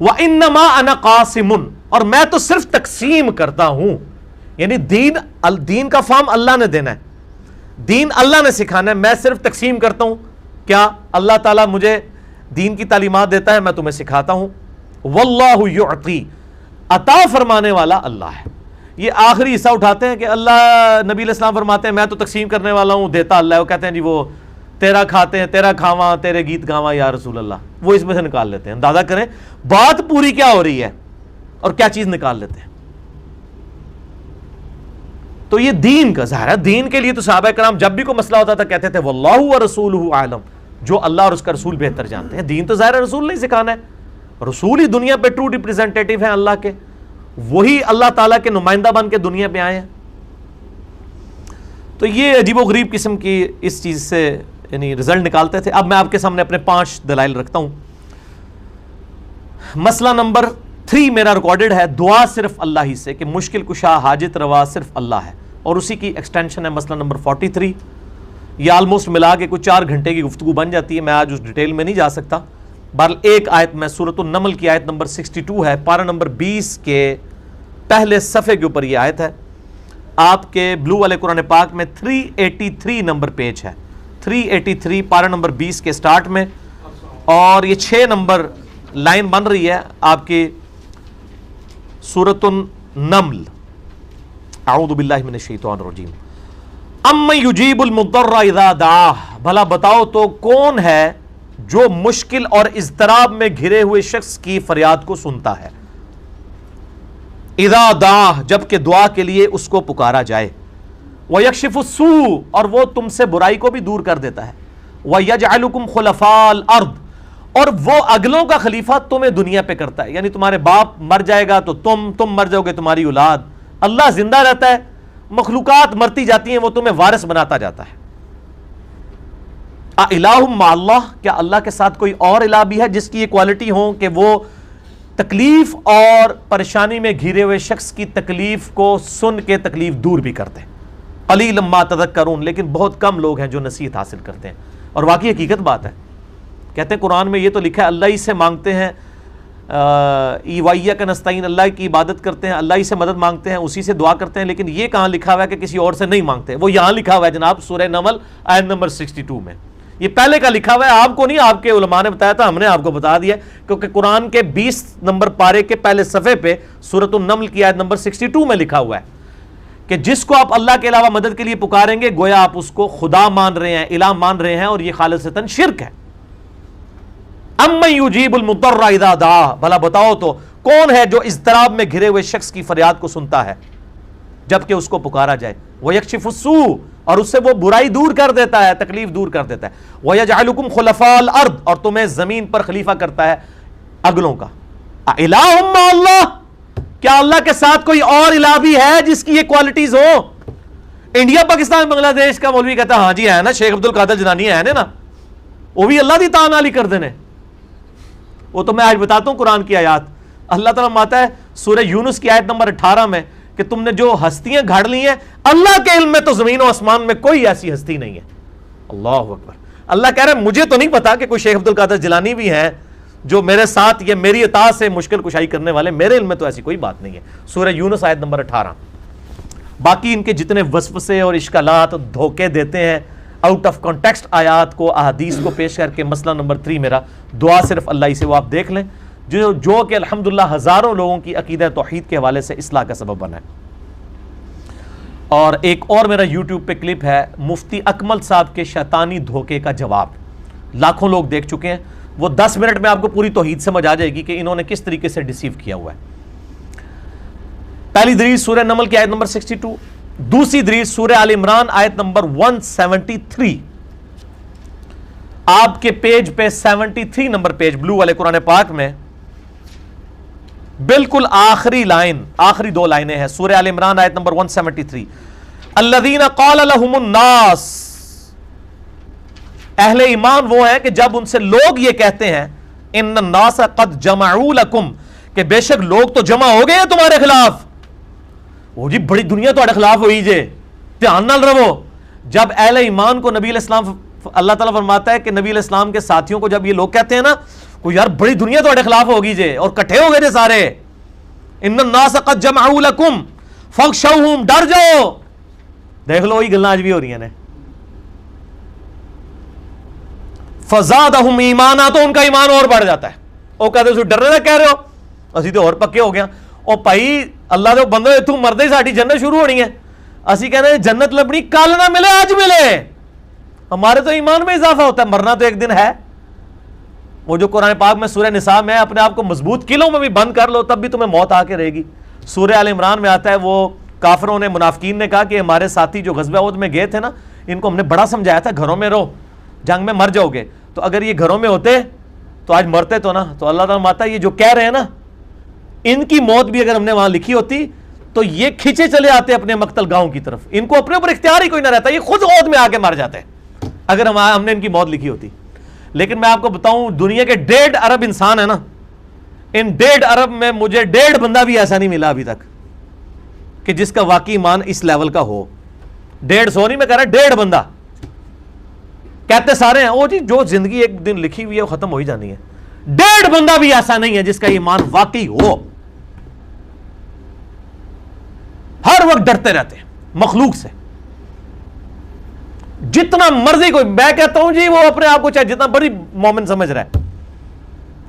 وَإِنَّمَا أَنَا قَاسِمٌ, اور میں تو صرف تقسیم کرتا ہوں. یعنی دین کا فہم اللہ نے دینا ہے, دین اللہ نے سکھانا ہے, میں صرف تقسیم کرتا ہوں. کیا اللہ تعالیٰ مجھے دین کی تعلیمات دیتا ہے, میں تمہیں سکھاتا ہوں. وَاللَّهُ يُعْطِي, عطا فرمانے والا اللہ ہے. یہ آخری حصہ اٹھاتے ہیں کہ اللہ, نبی علیہ السلام فرماتے ہیں میں تو تقسیم کرنے والا ہوں, دیتا اللہ ہے. وہ کہتے ہیں جی وہ تیرا کھاتے ہیں تیرا کھاواں تیرے گیت گاواں یا رسول اللہ, وہ اس میں سے نکال لیتے ہیں. اندازہ کریں بات پوری کیا ہو رہی ہے اور کیا چیز نکال لیتے ہیں. تو یہ دین کا ظاہر ہے. دین کے لیے تو صحابہ کرام جب بھی کوئی مسئلہ ہوتا تھا کہتے تھے واللہ ورسولہ اعلم, جو اللہ اور اس کا رسول بہتر جانتے ہیں. دین تو ظاہر ہے رسول نہیں سکھانا ہے, رسول ہی دنیا پہ ٹرو ریپریزنٹیٹیو ہیں اللہ کے, وہی اللہ تعالیٰ کے نمائندہ بن کے دنیا پہ آئے ہیں. تو یہ عجیب و غریب قسم کی اس چیز سے یعنی رزلٹ نکالتے تھے. اب میں آپ کے سامنے اپنے 5 دلائل رکھتا ہوں. مسئلہ نمبر 3 میرا ریکارڈڈ ہے, دعا صرف اللہ ہی سے, کہ مشکل کشا حاجت روا صرف اللہ ہے, اور اسی کی ایکسٹینشن ہے مسئلہ نمبر 43. یہ آلموسٹ ملا کے کوئی 4 گھنٹے کی گفتگو بن جاتی ہے, میں آج اس ڈیٹیل میں نہیں جا سکتا. بہرحال ایک آیت میں سورۃ النمل کی آیت نمبر 62 ہے, پارہ نمبر 20 کے پہلے صفحے کے اوپر یہ آیت ہے. آپ کے بلو والے قرآن پاک میں 383 نمبر پیج ہے, 383 پارہ نمبر 20 کے سٹارٹ میں, اور یہ 6 نمبر لائن بن رہی ہے آپ کی سورۃ النمل. اعوذ باللہ من الشیطان الرجیم. اَمَّن يُجِيبُ الْمُضْطَرَّ اِذَا دَعَاهُ, بھلا بتاؤ تو کون ہے جو مشکل اور اضطراب میں گھرے ہوئے شخص کی فریاد کو سنتا ہے. اِذَا دَعَاهُ, جب کہ دعا کے لیے اس کو پکارا جائے. وَيَكْشِفُ السُّوءَ, اور وہ تم سے برائی کو بھی دور کر دیتا ہے. وَيَجْعَلُكُمْ خُلَفَاءَ الْأَرْضِ, اور وہ اگلوں کا خلیفہ تمہیں دنیا پہ کرتا ہے. یعنی تمہارے باپ مر جائے گا تو تم مر جاؤ گے, تمہاری اولاد. اللہ زندہ رہتا ہے, مخلوقات مرتی جاتی ہیں, وہ تمہیں وارث بناتا جاتا ہے. الہ مع اللہ, کیا اللہ کے ساتھ کوئی اور الہ بھی ہے جس کی یہ کوالٹی ہو کہ وہ تکلیف اور پریشانی میں گھرے ہوئے شخص کی تکلیف کو سن کے تکلیف دور بھی کرتے ہیں. قلیلا ما تذکرون, لیکن بہت کم لوگ ہیں جو نصیحت حاصل کرتے ہیں. اور واقعی حقیقت بات ہے, کہتے ہیں قرآن میں یہ تو لکھا ہے اللہ ہی سے مانگتے ہیں, وَإِيَّاكَ نَسْتَعِينُ, اللہ کی عبادت کرتے ہیں, اللہ ہی سے مدد مانگتے ہیں, اسی سے دعا کرتے ہیں. لیکن یہ کہاں لکھا ہوا ہے کہ کسی اور سے نہیں مانگتے؟ وہ یہاں لکھا ہوا ہے جناب سورہ نمل آیت نمبر 62 میں. یہ پہلے کا لکھا ہوا ہے, آپ کو نہیں, آپ کے علماء نے بتایا تھا, ہم نے آپ کو بتا دیا, کیونکہ قرآن کے 20 نمبر پارے کے پہلے صفحے پہ سورۃ النمل کی آیت نمبر 62 میں لکھا ہوا ہے کہ جس کو آپ اللہ کے علاوہ مدد کے لیے پکاریں گے گویا آپ اس کو خدا مان رہے ہیں, الہ مان رہے ہیں, اور یہ خالصتاً شرک ہے. اَمَّن يُجِيبُ الْمُضْطَرَّ اِذَا دَعَاهُ, بھلا بتاؤ تو کون ہے جو اضطراب میں گھرے ہوئے شخص کی فریاد کو سنتا ہے جبکہ اس کو پکارا جائے. وَيَكْشِفُ السُّوءَ, اور اس سے وہ برائی دور کر دیتا ہے, تکلیف دور کر دیتا ہے. وَيَجْعَلُكُمْ خُلَفَاءَ الْأَرْضِ, اور تمہیں زمین پر خلیفہ کرتا ہے اگلوں کا. الہ مع اللہ, کیا اللہ کے ساتھ کوئی اور الہ بھی ہے جس کی یہ کوالٹیز ہو؟ انڈیا پاکستان بنگلہ دیش کا مولوی کہتا ہے ہاں جی ہے نا, شیخ عبد القادر جیلانی ہے نا, وہ بھی اللہ دی تعالی کر دینے. وہ تو میں آج بتاتا ہوں قرآن کی آیات. اللہ تعالیٰ ماتا ہے سورہ یونس کی آیت نمبر 18 میں کہ تم نے جو ہستیاں گھاڑ لی ہیں اللہ کے علم میں تو زمین و آسمان میں کوئی ایسی ہستی نہیں ہے. اللہ اکبر. اللہ کہہ رہے ہیں مجھے تو نہیں پتا کہ کوئی شیخ عبد القادر جیلانی بھی ہیں جو میرے ساتھ یہ میری اطاعت سے مشکل کشائی کرنے والے, میرے علم میں تو ایسی کوئی بات نہیں ہے. سورہ یونس آیت نمبر 18. باقی ان کے جتنے وسوسے اور اشکالات دھوکے دیتے ہیں آؤٹ آف کانٹیکسٹ آیات کو احادیث کو پیش کر کے مسئلہ نمبر 3 میرا دعا صرف اللہ ہی سے، وہ آپ دیکھ لیں جو کہ الحمدللہ ہزاروں لوگوں کی عقیدہ توحید کے حوالے سے اصلاح کا سبب بنا ہے۔ اور ایک اور میرا یوٹیوب پہ کلپ ہے مفتی اکمل صاحب کے شیطانی دھوکے کا جواب، لاکھوں لوگ دیکھ چکے ہیں، وہ 10 منٹ میں آپ کو پوری توحید سمجھ آ جائے گی کہ انہوں نے کس طریقے سے ڈیسیو کیا ہوا ہے۔ پہلی دلیل سورہ نمل کی آیت نمبر 62، دوسری دلیل سورہ آل عمران آیت نمبر 173، آپ کے پیج پہ 73 نمبر پیج بلو والے قرآن پاک میں بالکل آخری لائن، آخری 2 لائنیں ہیں سورہ آل عمران آیت نمبر 173، الذین قال لهم الناس، اہل ایمان وہ ہیں کہ جب ان سے لوگ یہ کہتے ہیں ان الناس قد جمعوا لکم، کہ بے شک لوگ تو جمع ہو گئے ہیں تمہارے خلاف، وہ جی بڑی دنیا تمہارے خلاف ہوئی جے، دھیان نال رہو۔ جب اہل ایمان کو نبی علیہ السلام، اللہ تعالیٰ فرماتا ہے کہ نبی علیہ السلام کے ساتھیوں کو جب یہ لوگ کہتے ہیں نا کو یار بڑی دنیا تمہارے خلاف ہوگی جے اور کٹھے ہو گئے تھے سارے، ان الناس قد جمعوا لکم فاخشوہم، ڈر جاؤ، دیکھ لو وہی گلاں آج بھی ہو رہی ہیں، فزادہم ایمانا، تو ان کا ایمان اور بڑھ جاتا ہے۔ وہ کہتے ہیں ڈرنے نہ کہہ رہے ہو، اسی تو اور پکے ہو گیا، او بھائی اللہ دے بندے تو مردے ساڈی جنت شروع ہونی ہے، اسی کہنے ہیں جنت لبنی کل نہ ملے آج ملے، ہمارے تو ایمان میں اضافہ ہوتا ہے، مرنا تو ایک دن ہے۔ وہ جو قرآن پاک میں سورہ نساء میں اپنے آپ کو مضبوط قلعوں میں بھی بند کر لو تب بھی تمہیں موت آ کے رہے گی۔ سورہ آل عمران میں آتا ہے وہ کافروں نے، منافقین نے کہا کہ ہمارے ساتھی جو غزوہ احد میں گئے تھے نا، ان کو ہم نے بڑا سمجھایا تھا گھروں میں رہو، جنگ میں مر جاؤ گے، تو اگر یہ گھروں میں ہوتے تو آج مرتے تو نا۔ تو اللہ تعالیٰ ماتا یہ جو کہہ رہے ہیں نا، ان کی موت بھی اگر ہم نے وہاں لکھی ہوتی تو یہ کھینچے چلے آتے اپنے مقتل گاؤں کی طرف، ان کو اپنے اوپر اختیار ہی کوئی نہ رہتا، یہ خود عہد میں آ کے مر جاتے اگر ہم نے ان کی موت لکھی ہوتی۔ لیکن میں آپ کو بتاؤں دنیا کے 1.5 ارب انسان ہے نا، ان 1.5 ارب میں مجھے 1.5 بندہ بھی ایسا نہیں ملا ابھی تک کہ جس کا واقعی ایمان اس لیول کا ہو۔ 150 نہیں میں کہہ رہا، 1.5 بندہ کہتے سارے ہیں وہ جی جو زندگی ایک دن لکھی ہوئی ہے وہ ختم ہو ہی جانی ہے، 1.5 بندہ بھی ایسا نہیں ہے جس کا ایمان واقعی ہو۔ ہر وقت ڈرتے رہتے ہیں مخلوق سے، جتنا مرضی کوئی، میں کہتا ہوں جی وہ اپنے آپ کو چاہے جتنا بڑی مومن سمجھ رہا ہے،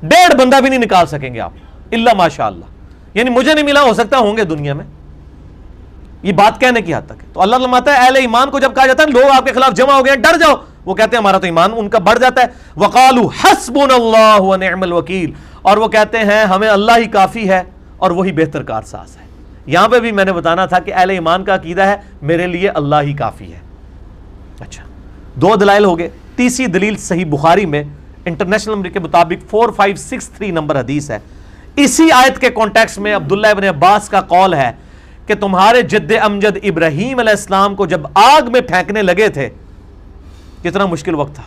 1.5 بندہ بھی نہیں نکال سکیں گے آپ الا ماشاء اللہ، یعنی مجھے نہیں ملا، ہو سکتا ہوں گے دنیا میں، یہ بات کہنے کی حد تک ہے۔ تو اللہ فرماتا ہے اہل ایمان کو جب کہا جاتا ہے لوگ آپ کے خلاف جمع ہو گئے ڈر جاؤ، وہ کہتے ہیں ہمارا تو ایمان ان کا بڑھ جاتا ہے، وقالوا حسبنا اللہ ونعم الوکیل، اور وہ کہتے ہیں ہمیں اللہ ہی کافی ہے اور وہی بہتر کارساز ہے۔ یہاں پہ بھی میں نے بتانا تھا کہ اہل ایمان کا عقیدہ ہے میرے لیے اللہ ہی کافی ہے۔ اچھا 2 دلائل ہو گئے، تیسری دلیل صحیح بخاری میں انٹرنیشنل نمبر کے مطابق 4563 نمبر حدیث ہے، اسی آیت کے کانٹیکس میں عبداللہ ابن عباس کا قول ہے کہ تمہارے جد امجد ابراہیم علیہ السلام کو جب آگ میں پھینکنے لگے تھے کتنا مشکل وقت تھا،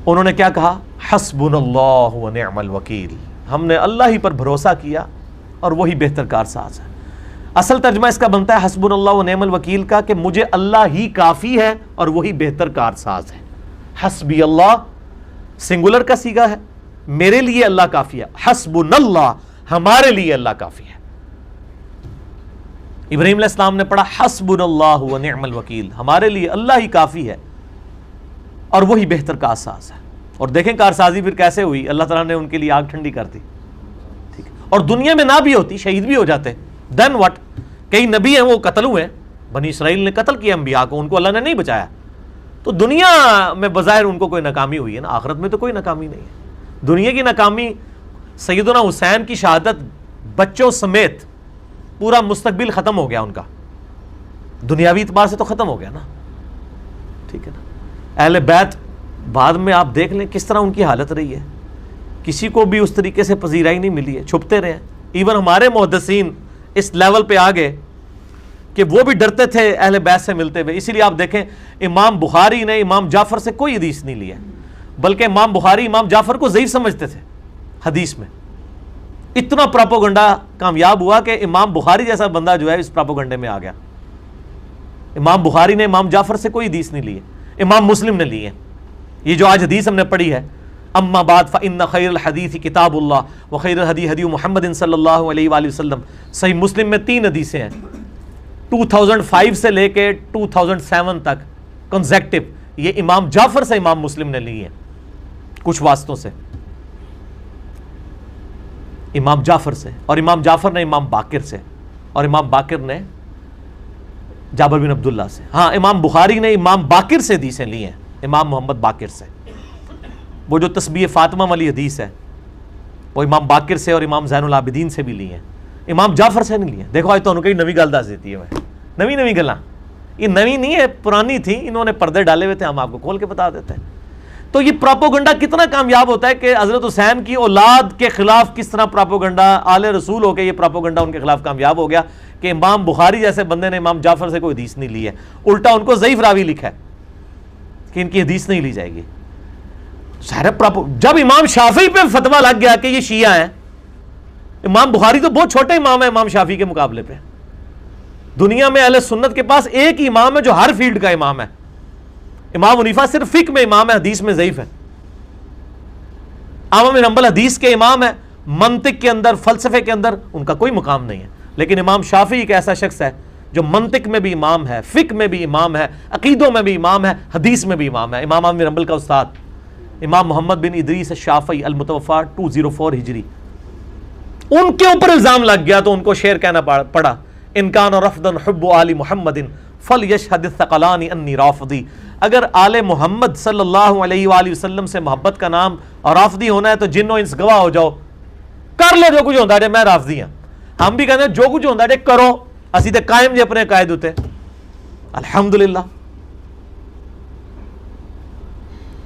انہوں نے کیا کہا؟ حسبنا اللہ ونعم الوکیل، ہم نے اللہ ہی پر بھروسہ کیا اور وہی بہتر کارساز ہے۔ اصل ترجمہ اس کا بنتا ہے حسبنا اللہ ونعم الوکیل کا کہ مجھے اللہ ہی کافی ہے اور وہی بہتر کارساز ہے۔ حسبی اللہ سنگولر کا صیغہ ہے، میرے لیے اللہ کافی ہے، حسبنا اللہ ہمارے لیے اللہ کافی ہے۔ ابراہیم علیہ السلام نے پڑھا حسبنا اللہ ونعم الوکیل، ہمارے لیے اللہ ہی کافی ہے اور وہی بہتر کارساز ہے۔ اور دیکھیں کارسازی پھر کیسے ہوئی، اللہ تعالیٰ نے ان کے لیے آگ ٹھنڈی کر دی، ٹھیک ہے، اور دنیا میں نہ بھی ہوتی شہید بھی ہو جاتے، دین وٹ، کئی نبی ہیں وہ قتل ہوئے، بنی اسرائیل نے قتل کیا انبیاء کو، ان کو اللہ نے نہیں بچایا، تو دنیا میں بظاہر ان کو کوئی ناکامی ہوئی ہے نا، آخرت میں تو کوئی ناکامی نہیں ہے۔ دنیا کی ناکامی سیدنا حسین کی شہادت بچوں سمیت پورا مستقبل ختم ہو گیا ان کا، دنیاوی اعتبار سے تو ختم ہو گیا نا، ٹھیک ہے نا۔ اہل بیت بعد میں آپ دیکھ لیں کس طرح ان کی حالت رہی ہے، کسی کو بھی اس طریقے سے پذیرائی نہیں ملی ہے، چھپتے رہے ہیں۔ ایون ہمارے محدثین اس لیول پہ آ گئے کہ وہ بھی ڈرتے تھے اہل بیت سے ملتے ہوئے، اسی لیے آپ دیکھیں امام بخاری نے امام جعفر سے کوئی حدیث نہیں لیا، بلکہ امام بخاری امام جعفر کو ضعیف سمجھتے تھے حدیث میں۔ اتنا پراپوگنڈا کامیاب ہوا کہ امام بخاری جیسا بندہ جو ہے اس پراپوگنڈے میں آ گیا۔ امام بخاری نے امام جعفر سے کوئی حدیث نہیں لی ہے، امام مسلم نے لی ہے۔ یہ جو آج حدیث ہم نے پڑھی ہے، اما بعد فإن خیر الحدیث کتاب اللہ وخیر الہدی ہدی محمد صلی اللہ علیہ وآلہ وسلم، صحیح مسلم میں 3 حدیثیں ہیں، 2005 سے لے کے 2007 تک کنزیکٹو یہ امام جعفر سے امام مسلم نے لی ہیں کچھ واسطوں سے، امام جعفر سے، اور امام جعفر نے امام باقر سے، اور امام باقر نے جابر بن عبداللہ سے. ہاں امام بخاری نے امام باقر سے حدیثیں لی ہیں، امام محمد باقر سے. وہ جو تسبیح فاطمہ والی حدیث ہے وہ امام باقر سے اور امام زین العابدین سے بھی لی ہیں، امام جعفر سے نہیں لی ہیں. دیکھو آج تو انہوں کئی نوی گل دس دیتی ہے، میں نوی گلاں، یہ نوی نہیں ہے، پرانی تھی، انہوں نے پردے ڈالے ہوئے تھے، ہم آپ کو کھول کے بتا دیتے ہیں. تو یہ پراپوگنڈا کتنا کامیاب ہوتا ہے کہ حضرت حسین کی اولاد کے خلاف کس طرح پراپوگنڈا آل رسول ہو کے یہ پراپوگنڈا ان کے خلاف کامیاب ہو گیا کہ امام بخاری جیسے بندے نے امام جعفر سے کوئی حدیث نہیں لی ہے، الٹا ان کو ضعیف راوی لکھا ہے کہ ان کی حدیث نہیں لی جائے گی. جب امام شافعی پہ فتویٰ لگ گیا کہ یہ شیعہ ہیں، امام بخاری تو بہت چھوٹے امام ہے امام شافعی کے مقابلے پہ. دنیا میں اہل سنت کے پاس ایک ہی امام ہے جو ہر فیلڈ کا امام ہے. امام حنیفہ صرف فقہ میں امام ہے، حدیث میں ضعیف ہے. احمد بن حنبل حدیث کے امام ہے، منطق کے اندر فلسفے کے اندر ان کا کوئی مقام نہیں ہے. لیکن امام شافعی ایک ایسا شخص ہے جو منطق میں بھی امام ہے، فقہ میں بھی امام ہے، عقیدوں میں بھی امام ہے، حدیث میں بھی امام ہے. امام احمد بن حنبل کا استاد امام محمد بن ادریس الشافعی المتوفی 204 ہجری، ان کے اوپر الزام لگ گیا تو ان کو شعر کہنا پڑا، ان کان رفضا حب آل محمد فلیشہد الثقلان انی رافضی. اگر آل محمد صلی اللہ علیہ وآلہ وسلم سے محبت کا نام اور رافضی ہونا ہے تو جن و انس گواہ ہو جاؤ، کر لو جو کچھ ہوتا ہے، میں رافضی ہوں. ہم بھی کہتے ہیں جو کچھ ہوتا ہے کرو، اسی تے قائم جی اپنے قائد ہوتے الحمدللہ.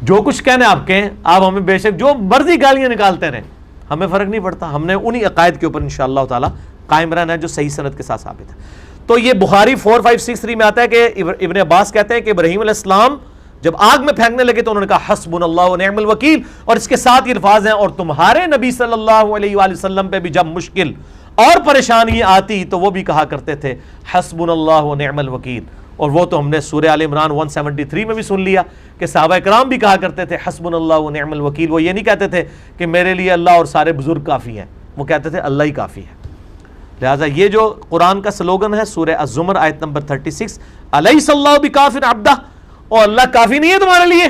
جو کچھ کہنے آپ کہیں، آپ ہمیں بے شک جو مرضی گالیاں نکالتے رہیں، ہمیں فرق نہیں پڑتا. ہم نے انہی عقائد کے اوپر انشاءاللہ تعالی قائم رہنا ہے جو صحیح سند کے ساتھ ثابت ہے. تو یہ بخاری 4563 میں آتا ہے کہ ابن عباس کہتے ہیں کہ ابراہیم علیہ السلام جب آگ میں پھینکنے لگے تو انہوں نے کہا حسبنا اللہ و نعم الوکیل، اور اس کے ساتھ یہ الفاظ ہیں اور تمہارے نبی صلی اللہ علیہ وآلہ وسلم پہ بھی جب مشکل اور پریشانی آتی تو وہ بھی کہا کرتے تھے حسبنا اللہ و نعم الوکیل. اور وہ تو ہم نے سورہ آل عمران 173 میں بھی سن لیا کہ صحابہ کرام بھی کہا کرتے تھے حسبنا اللہ و نعم الوکیل. وہ یہ نہیں کہتے تھے کہ میرے لیے اللہ اور سارے بزرگ کافی ہیں، وہ کہتے تھے اللہ ہی کافی ہے. لہٰذا یہ جو قرآن کا سلوگن ہے سورہ الزمر آیت نمبر 36، الیس اللہ بکاف عبدہ، اور اللہ کافی نہیں ہے تمہارے لیے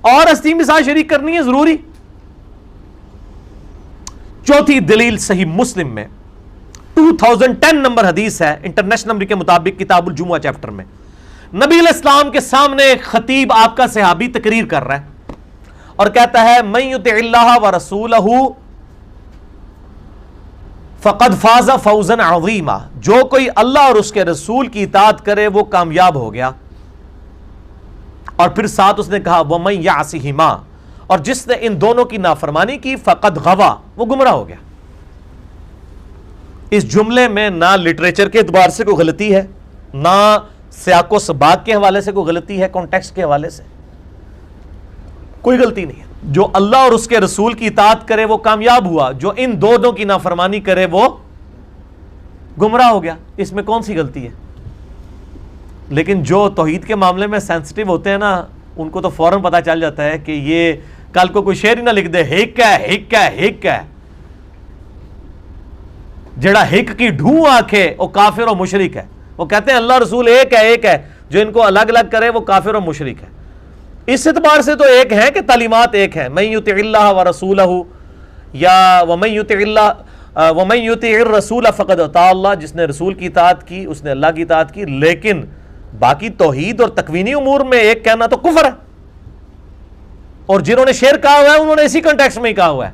اور ہستی کے ساتھ شریک کرنی ہے ضروری. چوتھی دلیل صحیح مسلم میں 2010 نمبر حدیث ہے انٹرنیشنل نمبر کے مطابق کتاب الجمعہ چیپٹر میں. نبی علیہ السلام کے سامنے ایک خطیب آپ کا صحابی تقریر کر رہا ہے اور کہتا ہے من یطع اللہ ورسولہ فقد فاز فوزا عظیما، جو کوئی اللہ اور اس کے رسول کی اطاعت کرے وہ کامیاب ہو گیا. اور پھر ساتھ اس نے کہا ومن یعصہما، اور جس نے ان دونوں کی نافرمانی کی فقد غوا، وہ گمراہ ہو گیا. اس جملے میں نہ لٹریچر کے اعتبار سے کوئی غلطی ہے، نہ سیاق و سباق کے حوالے سے کوئی غلطی ہے، کانٹیکسٹ کے حوالے سے کوئی غلطی نہیں ہے. جو اللہ اور اس کے رسول کی اطاعت کرے وہ کامیاب ہوا، جو ان دونوں کی نافرمانی کرے وہ گمراہ ہو گیا. اس میں کون سی غلطی ہے؟ لیکن جو توحید کے معاملے میں سینسٹیو ہوتے ہیں نا، ان کو تو فوراً پتہ چل جاتا ہے کہ یہ کل کو کوئی شعر ہی نہ لکھ دے ہک ہے جڑا ہک کی ڈھوں آنکھے وہ کافر و مشرک ہے. وہ کہتے ہیں اللہ رسول ایک ہے، جو ان کو الگ الگ کرے وہ کافر و مشرک ہے. اس اعتبار سے تو ایک ہے کہ تعلیمات ایک ہیں، من یطع اللہ ورسولہ یا ومن یطع الرسول فقد اطاع اللہ، جس نے رسول کی اطاعت کی اس نے اللہ کی اطاعت کی. لیکن باقی توحید اور تکوینی امور میں ایک کہنا تو کفر ہے. اور جنہوں نے شعر کہا ہوا ہے انہوں نے اسی کانٹیکسٹ میں ہی کہا ہوا ہے،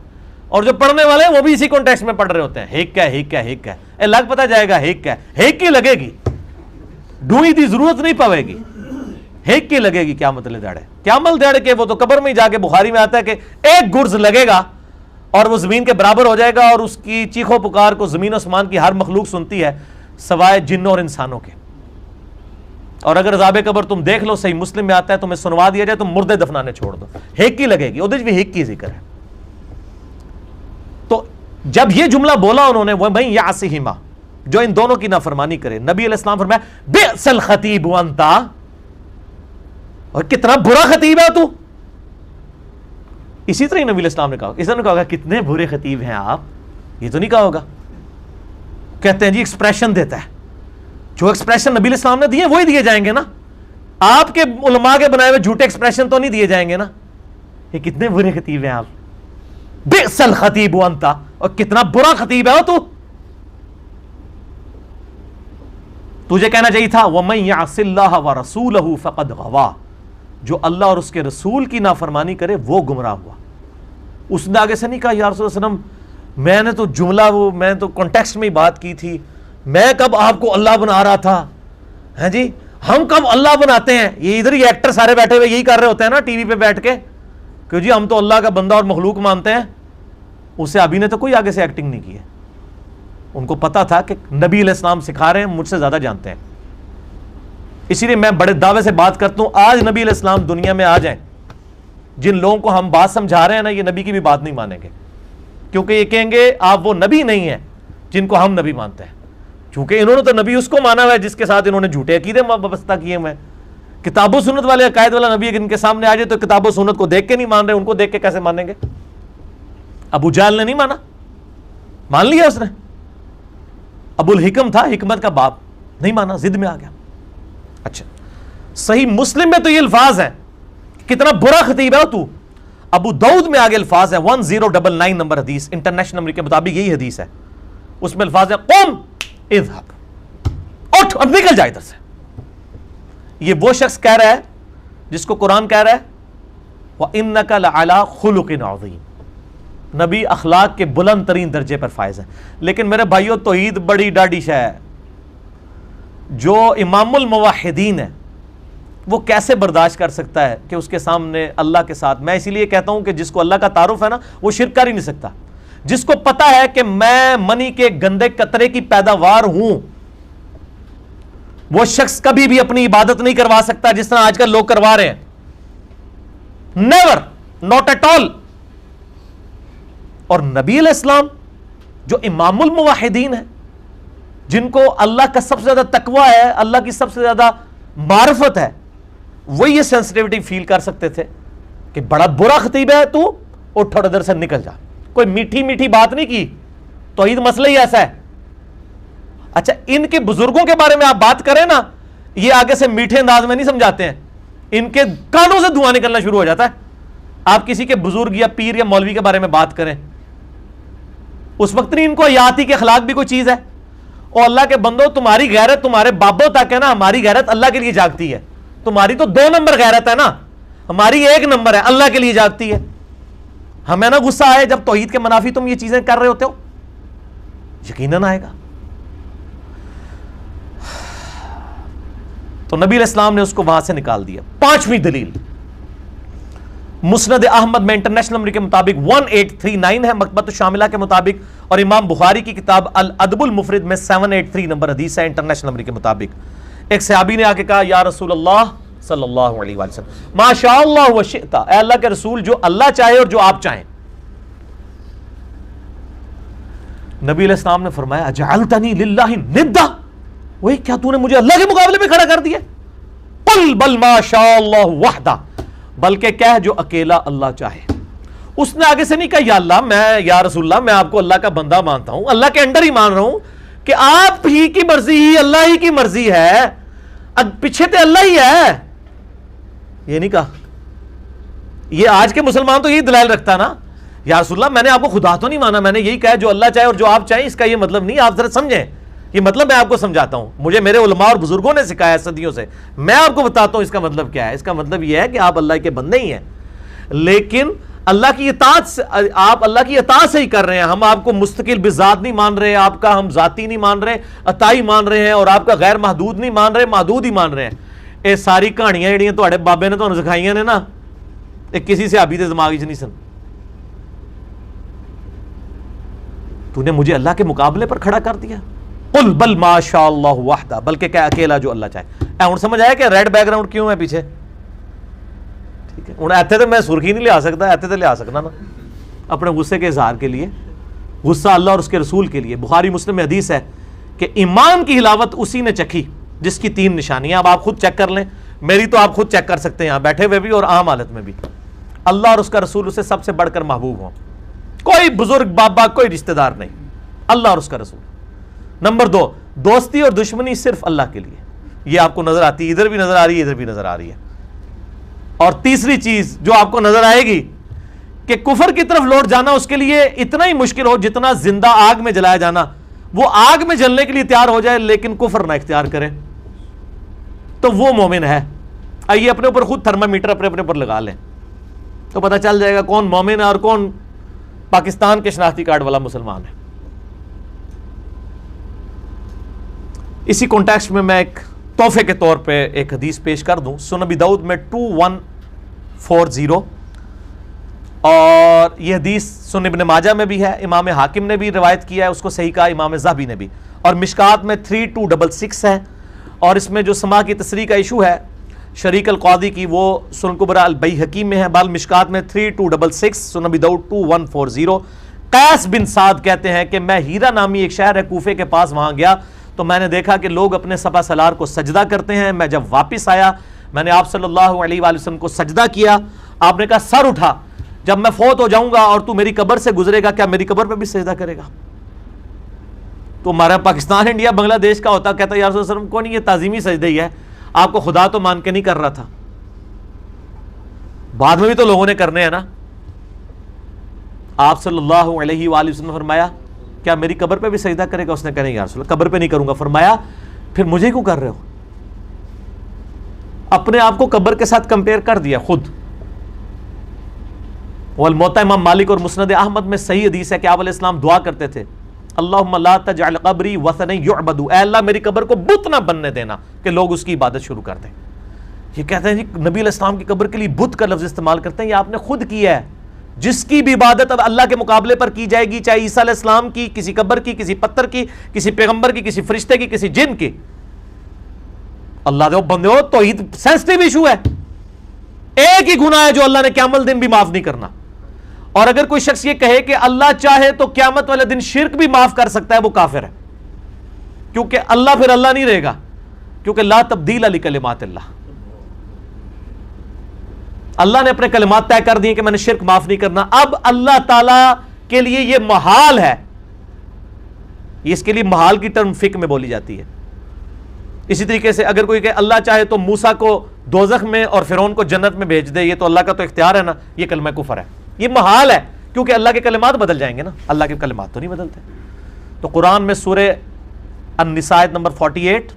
اور جو پڑھنے والے ہیں وہ بھی اسی کانٹیکسٹ میں پڑھ رہے ہوتے ہیں ہک ہے. لگ پتہ جائے گا ہک کی لگے گی، ڈھوئی دی ضرورت نہیں پوے گی، ہک کی لگے گی. کیا مطلب داڑے کیا عمل داڑے کہ وہ تو قبر میں ہی جا کے بخاری میں آتا ہے کہ ایک گرز لگے گا اور وہ زمین کے برابر ہو جائے گا، اور اس کی چیخو پکار کو زمین و آسمان کی ہر مخلوق سنتی ہے سوائے جنوں اور انسانوں کے. اور اگر عذاب قبر تم دیکھ لو، صحیح مسلم میں آتا ہے، تمہیں سنوا دیا جائے تم مردے دفنانے چھوڑ دو، ہک کی لگے گی. ادھر بھی ہک کی ذکر ہے. تو جب یہ جملہ بولا انہوں نے وَمَن يَعْصِهِمَا، جو ان دونوں کی نافرمانی کرے، نبی علیہ السلام فرمایا بئس الخطیب انت، اور کتنا برا خطیب ہے تو. اسی طرح نبی علیہ السلام نے کہا، اس نے کہا کتنے برے خطیب ہیں آپ، یہ تو نہیں کہا ہوگا. کہتے ہیں جی ایکسپریشن دیتا ہے، جو ایکسپریشن نبی علیہ السلام نے دیے وہی دیے جائیں گے نا, آپ کے علماء کے بنائے ہوئے جھوٹے ایکسپریشن تو نہیں دیے جائیں گے نا. یہ کتنے برے خطیب ہیں آپ, بئس الخطیب انت, اور کتنا برا خطیب ہے تو. تجھے کہنا چاہیے تھا وَمَن يَعْصِ اللَّهَ وَرَسُولَهُ فَقَدْ غَوَىٰ, جو اللہ اور اس کے رسول کی نافرمانی کرے وہ گمراہ ہوا. اس نے آگے سے نہیں کہا یا رسول اللہ علیہ وسلم میں نے تو جملہ میں تو کانٹیکسٹ میں ہی بات کی تھی, میں کب آپ کو اللہ بنا رہا تھا, ہیں جی ہم کب اللہ بناتے ہیں. یہ ادھر ہی ایکٹر سارے بیٹھے ہوئے یہی کر رہے ہوتے ہیں نا ٹی وی پہ بیٹھ کے کہ جی ہم تو اللہ کا بندہ اور مخلوق مانتے ہیں. اسے ابھی نے تو کوئی آگے سے ایکٹنگ نہیں کی ہے, ان کو پتا تھا کہ نبی علیہ السلام سکھا رہے ہیں, مجھ سے زیادہ جانتے ہیں. اسی لیے میں بڑے دعوے سے بات کرتا ہوں, آج نبی علیہ السلام دنیا میں آ جائیں, جن لوگوں کو ہم بات سمجھا رہے ہیں نا یہ نبی کی بھی بات نہیں مانیں گے, کیونکہ یہ کہیں گے آپ وہ نبی نہیں ہیں جن کو ہم نبی مانتے ہیں. چونکہ انہوں نے تو نبی اس کو مانا ہوا ہے جس کے ساتھ انہوں نے جھوٹے عقیدے وابستہ کیے ہوئے ہیں. کتاب و سنت والے عقائد والا نبی ان کے سامنے آ جائے تو کتاب و سنت کو دیکھ کے نہیں مان رہے, ان کو دیکھ کے کیسے مانیں گے. ابو جہل نے نہیں مانا, مان لیا اس نے. ابو الحکم تھا, حکمت کا باپ, نہیں مانا, ضد میں آ گیا. اچھا صحیح مسلم میں تو یہ الفاظ ہیں, کتنا برا خطیب ہے تو. ابو داؤد میں آگے الفاظ ہیں 1099 نمبر حدیث, انٹرنیشنل نمبر کے مطابق یہی حدیث ہے. اس میں الفاظ ہے قم اذهب, اٹھ اب نکل جائے ادھر سے. یہ وہ شخص کہہ رہا ہے جس کو قرآن کہہ رہا ہے وَإِنَّكَ لَعَلَىٰ خُلُقٍ عَظِيمٍ, نبی اخلاق کے بلند ترین درجے پر فائز ہے. لیکن میرے بھائیوں توحید بڑی ڈاڈی شے ہے. جو امام الموحدین ہے وہ کیسے برداشت کر سکتا ہے کہ اس کے سامنے اللہ کے ساتھ, میں اسی لیے کہتا ہوں کہ جس کو اللہ کا تعارف ہے نا وہ شرک کر ہی نہیں سکتا. جس کو پتا ہے کہ میں منی کے گندے قطرے کی پیداوار ہوں, وہ شخص کبھی بھی اپنی عبادت نہیں کروا سکتا جس طرح آج کل لوگ کروا رہے ہیں. Never, not at all. اور نبی علیہ السلام جو امام الموحدین ہیں, جن کو اللہ کا سب سے زیادہ تقویٰ ہے, اللہ کی سب سے زیادہ معرفت ہے, وہ یہ سینسٹیوٹی فیل کر سکتے تھے کہ بڑا برا خطیب ہے تو, اٹھ اور ادھر سے نکل جا. کوئی میٹھی میٹھی بات نہیں کی, توحید مسئلہ ہی ایسا ہے. اچھا ان کے بزرگوں کے بارے میں آپ بات کریں نا, یہ آگے سے میٹھے انداز میں نہیں سمجھاتے ہیں, ان کے کانوں سے دھواں نکلنا شروع ہو جاتا ہے. آپ کسی کے بزرگ یا پیر یا مولوی کے بارے میں بات کریں, اس وقت نہیں ان کو حیاتی کے اخلاق بھی کوئی چیز ہے. اور اللہ کے بندو, تمہاری غیرت تمہارے بابوں تک ہے نا, ہماری غیرت اللہ کے لیے جاگتی ہے. تمہاری تو 2 نمبر غیرت ہے نا, ہماری 1 نمبر ہے, اللہ کے لیے جاگتی ہے. ہمیں نا غصہ آئے جب توحید کے منافی تم یہ چیزیں کر رہے ہوتے ہو, یقیناً آئے گا. تو نبی علیہ السلام نے اس کو وہاں سے نکال دیا. 5ویں دلیل مسند احمد میں انٹرنیشنل نمبر کے مطابق 1839 ہے, مکتبۃ الشاملہ کے مطابق, اور امام بخاری کی کتاب الادب المفرد میں 783 نمبر حدیث ہے انٹرنیشنل نمبر کے مطابق. ایک صحابی نے آ کے کہا یا رسول اللہ صلی اللہ علیہ وآلہ وسلم ما شاء اللہ وشئت, اے اللہ کے رسول جو اللہ چاہے اور جو آپ چاہیں. نبی علیہ السلام نے فرمایا اجعلتنی للہ ندا, وہی کیا تو نے مجھے اللہ کے مقابلے میں کھڑا کر دیا. قل بل ما شاء اللہ وحدہ, بلکہ کہہ جو اکیلا اللہ چاہے. اس نے آگے سے نہیں کہا یا اللہ میں, یا رسول اللہ میں آپ کو اللہ کا بندہ مانتا ہوں, اللہ کے انڈر ہی مان رہا ہوں کہ آپ ہی کی مرضی ہی اللہ ہی کی مرضی ہے, پیچھے تو اللہ ہی ہے. یہ نہیں کہا. یہ آج کے مسلمان تو یہی دلائل رکھتا نا, یا رسول اللہ میں نے آپ کو خدا تو نہیں مانا, میں نے یہی کہا جو اللہ چاہے اور جو آپ چاہیں. اس کا یہ مطلب نہیں, آپ ذرا سمجھیں, یہ مطلب میں آپ کو سمجھاتا ہوں, مجھے میرے علماء اور بزرگوں نے سکھایا صدیوں سے, میں آپ کو بتاتا ہوں اس کا مطلب کیا ہے. اس کا مطلب یہ ہے کہ آپ اللہ کے بندے ہی ہیں, لیکن اللہ کی اطاعت سے, آپ اللہ کی اطاعت سے ہی کر رہے ہیں. ہم آپ کو مستقل بذات نہیں مان رہے, آپ کا ہم ذاتی نہیں مان رہے, عطائی مان رہے ہیں, اور آپ کا غیر محدود نہیں مان رہے, محدود ہی مان رہے ہیں. یہ ساری کہانیاں جہاں تھوڑے بابے نے تمہیں سکھائیاں نے نا, یہ کسی سے ابھی دماغ چ نہیں سن. تو نے مجھے اللہ کے مقابلے پر کھڑا کر دیا. قل بل ما شاء اللہ وحدہ, بلکہ کیا اکیلا جو اللہ چاہے. ہوں سمجھ آیا کہ ریڈ بیک گراؤنڈ کیوں ہے پیچھے. ٹھیک ہے, ہوں ایتھے تو میں سرخی نہیں لیا سکتا, ایتھے تو لیا سکنا نا اپنے غصے کے اظہار کے لیے, غصہ اللہ اور اس کے رسول کے لیے. بخاری مسلم میں حدیث ہے کہ ایمان کی حلاوت اسی نے چکھی جس کی 3 نشانیاں. اب آپ خود چیک کر لیں, میری تو آپ خود چیک کر سکتے ہیں یہاں بیٹھے ہوئے بھی اور عام حالت میں بھی. اللہ اور اس کا رسول اسے سب سے بڑھ کر محبوب ہوں, کوئی بزرگ بابا کوئی رشتہ دار نہیں, اللہ اور اس کا رسول. نمبر 2, دوستی اور دشمنی صرف اللہ کے لیے، یہ آپ کو نظر آتی ہے، ادھر بھی نظر آ رہی ہے، ادھر بھی نظر آ رہی ہے۔ اور تیسری چیز جو آپ کو نظر آئے گی کہ کفر کی طرف لوٹ جانا اس کے لیے اتنا ہی مشکل ہو جتنا زندہ آگ میں جلایا جانا، وہ آگ میں جلنے کے لیے تیار ہو جائے لیکن کفر نہ اختیار کرے، تو وہ مومن ہے۔ آئیے اپنے اوپر خود تھرمامیٹر اپنے اوپر لگا لیں تو پتہ چل جائے گا کون مومن ہے اور کون پاکستان کے شناختی کارڈ والا مسلمان ہے۔ اسی کانٹیکسٹ میں میں ایک تحفے کے طور پہ ایک حدیث پیش کر دوں، سنن ابی داؤد میں 2140، اور یہ حدیث سنن ابن ماجہ میں بھی ہے، امام حاکم نے بھی روایت کیا ہے، اس کو صحیح کہا امام ذہبی نے بھی، اور مشکات میں 3266 ہے، اور اس میں جو سما کی تصریح کا ایشو ہے شریک القاضی کی، وہ سنن کبریٰ البیہقی میں ہے، بال مشکات میں 3266، سنن ابی داؤد 2140۔ قیس بن سعد کہتے ہیں کہ میں ہیرا نامی ایک شہر ہے کوفے کے پاس، وہاں گیا تو میں نے دیکھا کہ لوگ اپنے سپہ سالار کو سجدہ کرتے ہیں۔ میں جب واپس آیا میں نے آپ صلی اللہ علیہ وآلہ وسلم کو سجدہ کیا، آپ نے کہا سر اٹھا، جب میں فوت ہو جاؤں گا اور تو میری قبر سے گزرے گا کیا میری قبر پہ بھی سجدہ کرے گا؟ تو ہمارا پاکستان انڈیا بنگلہ دیش کا ہوتا، کہتا یا رسول اللہ صلی اللہ علیہ وسلم کون، یہ تعظیمی سجدہ ہی ہے، آپ کو خدا تو مان کے نہیں کر رہا تھا، بعد میں بھی تو لوگوں نے کرنے ہیں نا۔ آپ صلی اللہ علیہ وآلہ وسلم نے فرمایا کیا میری قبر پہ بھی سجدہ کرے گا؟ اس نے کہا نہیں یا رسول اللہ قبر پہ نہیں کروں گا۔ فرمایا پھر مجھے کیوں کر رہے ہو؟ اپنے آپ کو قبر کے ساتھ کمپیئر کر دیا خود۔ والموتا امام مالک اور مسند احمد میں صحیح حدیث ہے کہ آپ علیہ السلام دعا کرتے تھے اللہم لا تجعل قبری وثنا یعبد، اے اللہ میری قبر کو بت نہ بننے دینا کہ لوگ اس کی عبادت شروع کر دیں۔ یہ کہتے ہیں جی نبی علیہ السلام کی قبر کے لیے بت کا لفظ استعمال کرتے ہیں، یہ آپ نے خود کیا ہے۔ جس کی بھی عبادت اب اللہ کے مقابلے پر کی جائے گی، چاہے عیسیٰ علیہ السلام کی، کسی قبر کی، کسی پتھر کی، کسی پیغمبر کی، کسی فرشتے کی، کسی جن کی، اللہ دے بندے ہو توحید سینسٹیو ایشو ہے، ایک ہی گناہ ہے جو اللہ نے قیامت دن بھی معاف نہیں کرنا۔ اور اگر کوئی شخص یہ کہے کہ اللہ چاہے تو قیامت والے دن شرک بھی معاف کر سکتا ہے، وہ کافر ہے، کیونکہ اللہ پھر اللہ نہیں رہے گا، کیونکہ لا تبدیل لکلمات اللہ، اللہ نے اپنے کلمات طے کر دیے کہ میں نے شرک معاف نہیں کرنا۔ اب اللہ تعالیٰ کے لیے یہ محال ہے، اس کے لیے محال کی ٹرم فقہ میں بولی جاتی ہے۔ اسی طریقے سے اگر کوئی کہ اللہ چاہے تو موسیٰ کو دوزخ میں اور فرعون کو جنت میں بھیج دے، یہ تو اللہ کا تو اختیار ہے نا، یہ کلمہ کفر ہے، یہ محال ہے، کیونکہ اللہ کے کلمات بدل جائیں گے نا، اللہ کے کلمات تو نہیں بدلتے۔ تو قرآن میں سورہ النساء آیت نمبر 48،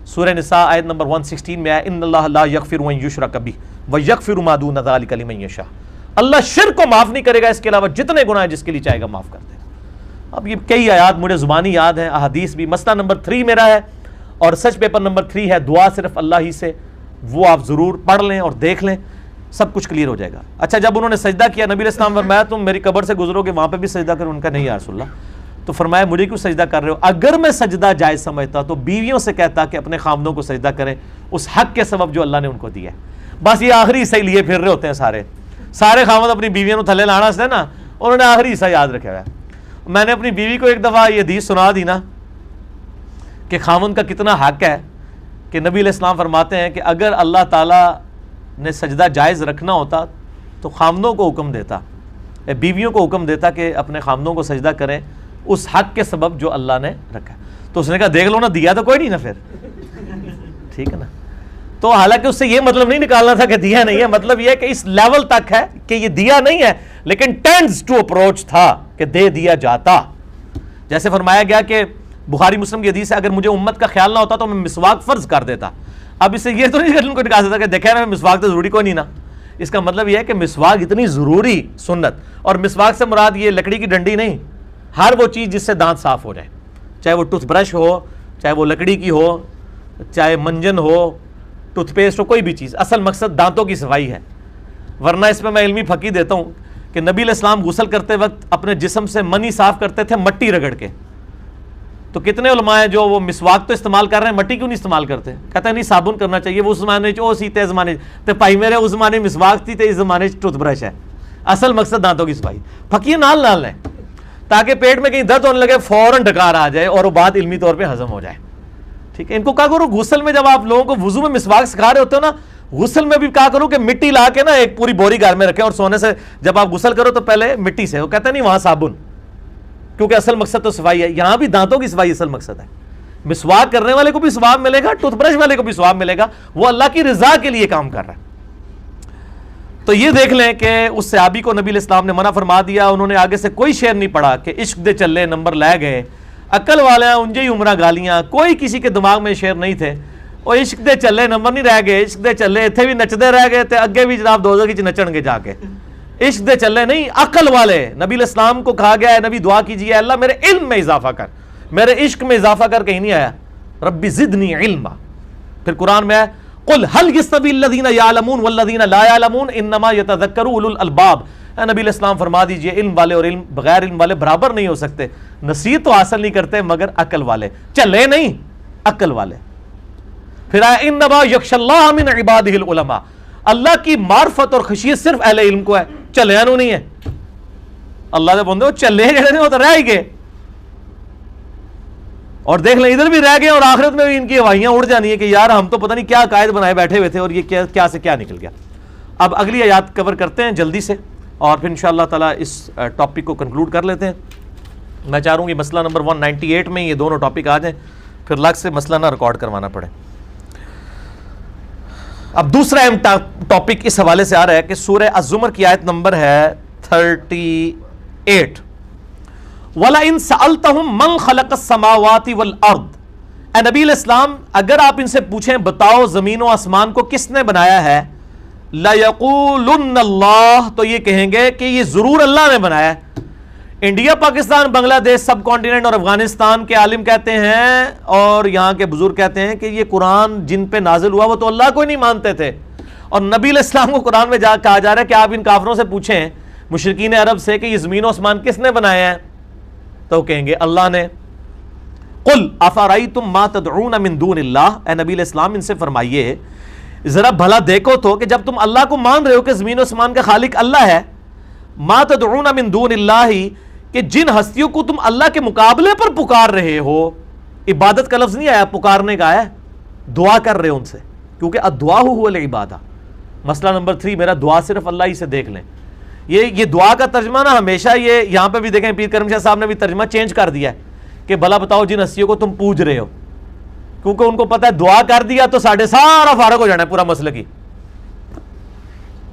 سورہ نساء آیت نمبر 116 میں آیا ان اللہ لا یغفر ان یشرک بہ ویغفر ما دون ذلک لمن یشاء، اللہ شرک کو معاف نہیں کرے گا، اس کے علاوہ جتنے گناہ ہیں جس کے لیے چاہے گا معاف کر دے گا۔ اب یہ کئی آیات مجھے زبانی یاد ہیں، احادیث بھی۔ مسئلہ نمبر 3 میرا ہے اور سرچ پیپر نمبر 3 ہے دعا صرف اللہ ہی سے، وہ آپ ضرور پڑھ لیں اور دیکھ لیں، سب کچھ کلیئر ہو جائے گا۔ اچھا جب انہوں نے سجدہ کیا، نبی علیہ السلام فرمایا تم میری قبر سے گزرو گے وہاں پہ بھی سجدہ کرو؟ ان کا نہیں یا رسول اللہ۔ تو فرمایا مجھے کیوں سجدہ کر رہے ہو؟ اگر میں سجدہ جائز سمجھتا تو بیویوں سے کہتا کہ اپنے خامدوں کو سجدہ کریں اس حق کے سبب جو اللہ نے ان کو دیا ہے۔ بس یہ آخری حصہ لیے پھر رہے ہوتے ہیں سارے خامد اپنی بیویوں کو تھلے لانا سے نا، انہوں نے آخری حصہ یاد رکھا ہوا ہے۔ میں نے اپنی بیوی کو ایک دفعہ یہ حدیث سنا دی نا کہ خامد کا کتنا حق ہے، کہ نبی علیہ السلام فرماتے ہیں کہ اگر اللہ تعالیٰ نے سجدہ جائز رکھنا ہوتا تو خامدوں کو حکم دیتا، بیویوں کو حکم دیتا کہ اپنے خامدوں کو سجدہ کریں اس حق کے سبب جو اللہ نے رکھا۔ تو اس نے کہا دیکھ لو نا، دیا تو کوئی نہیں نا پھر، ٹھیک ہے نا۔ تو حالانکہ اس سے یہ مطلب نہیں نکالنا تھا کہ دیا نہیں ہے، مطلب یہ ہے کہ اس لیول تک ہے کہ یہ دیا نہیں ہے لیکن ٹینڈز ٹو اپروچ تھا کہ دے دیا جاتا۔ جیسے فرمایا گیا کہ بخاری مسلم کی حدیث ہے اگر مجھے امت کا خیال نہ ہوتا تو میں مسواک فرض کر دیتا۔ اب اس سے یہ تو نہیں کو نکال سکتا کہ دیکھا نا مسواک تو ضروری کوئی نہیں نا، اس کا مطلب یہ ہے کہ مسواک اتنی ضروری سنت، اور مسواک سے مراد یہ لکڑی کی ڈنڈی نہیں، ہر وہ چیز جس سے دانت صاف ہو جائے، چاہے وہ ٹوتھ برش ہو، چاہے وہ لکڑی کی ہو، چاہے منجن ہو، ٹوتھ پیسٹ ہو، کوئی بھی چیز، اصل مقصد دانتوں کی صفائی ہے۔ ورنہ اس میں میں علمی پھکی دیتا ہوں کہ نبی علیہ السلام غسل کرتے وقت اپنے جسم سے منی صاف کرتے تھے مٹی رگڑ کے، تو کتنے علماء ہیں جو وہ مسواک تو استعمال کر رہے ہیں مٹی کیوں نہیں استعمال کرتے؟ کہتے ہیں نہیں صابن کرنا چاہیے، وہ اس زمانے تے زمانے تے پائی میرے اس زمانے مسواک تھی تے اس زمانے ٹوتھ برش ہے، اصل مقصد دانتوں کی صفائی۔ پھکی نال لیں تاکہ پیٹ میں کہیں درد ہونے لگے فوراً ڈکار آ جائے اور وہ بات علمی طور پہ ہضم ہو جائے، ٹھیک ہے۔ ان کو کہا کرو غسل میں جب آپ لوگوں کو وضو میں مسواک سکھا رہے ہوتے ہو نا، غسل میں بھی کہا کرو کہ مٹی لا کے نا ایک پوری بوری گھر میں رکھیں اور سونے سے جب آپ غسل کرو تو پہلے مٹی سے، وہ کہتے ہیں نہیں وہاں صابن، کیونکہ اصل مقصد تو صفائی ہے۔ یہاں بھی دانتوں کی صفائی اصل مقصد ہے، مسواک کرنے والے کو بھی ثواب ملے گا, ٹوتھ برش والے کو بھی ثواب ملے گا, وہ اللہ کی رضا کے لیے کام کر رہا ہے. تو یہ دیکھ لیں کہ اس صحابی کو نبی علیہ السلام نے منع فرما دیا, انہوں نے آگے سے کوئی شعر نہیں پڑھا کہ عشق دے چلے نمبر لے گئے, عقل والے انجے ہی عمرہ گالیاں, کوئی کسی کے دماغ میں شعر نہیں تھے. اور عشق دے چلے نمبر نہیں رہ گئے, عشق دے چلے اتنے بھی نچدے رہ گئے تے اگے بھی جناب دوزخ نچن گے جا کے. عشق دے چلے نہیں, عقل والے. نبی علیہ السلام کو کہا گیا ہے نبی دعا کیجیے اللہ میرے علم میں اضافہ کر, میرے عشق میں اضافہ کر, کہیں نہیں آیا ربی زدنی علما. پھر قرآن میں ہے قل هل يستوي الذين يعلمون والذين لا يعلمون انما يتذكر اولو الالباب. اے نبی علیہ السلام فرما دیجئے علم والے اور علم بغیر علم والے برابر نہیں ہو سکتے, نصیحت تو حاصل نہیں کرتے مگر عقل والے, چلے نہیں عقل والے. پھر آیا انما یخشى اللہ من عباده العلماء, اللہ کی معرفت اور خشیت صرف اہل علم کو ہے, چلے انہوں نہیں ہے. اللہ دے بندے وہ چلے جڑے وہ تو رہ ہی گئے. اور دیکھ لیں ادھر بھی رہ گئے اور آخرت میں بھی ان کی ہوائیاں اڑ جانی ہے کہ یار ہم تو پتہ نہیں کیا قائد بنائے بیٹھے ہوئے تھے اور یہ کیا سے کیا نکل گیا. اب اگلی آیات کور کرتے ہیں جلدی سے اور پھر انشاءاللہ تعالیٰ اس ٹاپک کو کنکلوڈ کر لیتے ہیں. میں چاہ رہا ہوں کہ مسئلہ نمبر 198 میں یہ دونوں ٹاپک آ جائیں, پھر الگ سے مسئلہ نہ ریکارڈ کروانا پڑے. اب دوسرا اہم ٹاپک اس حوالے سے آ رہا ہے کہ سورہ الزمر کی آیت نمبر ہے 38, وَلَئِن سَأَلْتَهُمْ مَنْ خَلَقَ السَّمَاوَاتِ وَالْأَرْضِ. اے نبی علیہ السلام اگر آپ ان سے پوچھیں بتاؤ زمین و آسمان کو کس نے بنایا ہے, لَيَقُولُنَّ اللَّهُ, تو یہ کہیں گے کہ یہ ضرور اللہ نے بنایا ہے. انڈیا, پاکستان, بنگلہ دیش, سب کانٹیننٹ اور افغانستان کے عالم کہتے ہیں اور یہاں کے بزرگ کہتے ہیں کہ یہ قرآن جن پہ نازل ہوا وہ تو اللہ کو ہی نہیں مانتے تھے, اور نبی علیہ السلام کو قرآن میں کہا جا رہا ہے کہ آپ ان کافروں سے پوچھیں مشرکین عرب سے کہ یہ زمین و آسمان کس نے بنایا ہے, تو کہیں گے اللہ نے. قل افرأیتم ما تدعون من دون اللہ, اے نبی علیہ السلام ان سے فرمائیے ذرا بھلا دیکھو تو کہ جب تم اللہ کو مان رہے ہو کہ زمین و آسمان کا خالق اللہ ہے, ما تدعون من دون اللہ, کہ جن ہستیوں کو تم اللہ کے مقابلے پر پکار رہے ہو, عبادت کا لفظ نہیں آیا, پکارنے کا آیا, دعا کر رہے ہو ان سے, کیونکہ الدعاء هو العبادہ. مسئلہ نمبر 3 میرا دعا صرف اللہ ہی سے دیکھ لیں. یہ دعا کا ترجمہ نا ہمیشہ یہ یہاں پہ بھی دیکھیں پیر کرم شاہ صاحب نے بھی ترجمہ چینج کر دیا ہے کہ بھلا بتاؤ جن ہستیوں کو تم پوج رہے ہو, کیونکہ ان کو پتا ہے دعا کر دیا تو ساڑھے سارا فارغ ہو جانا ہے پورا مسئلہ کی.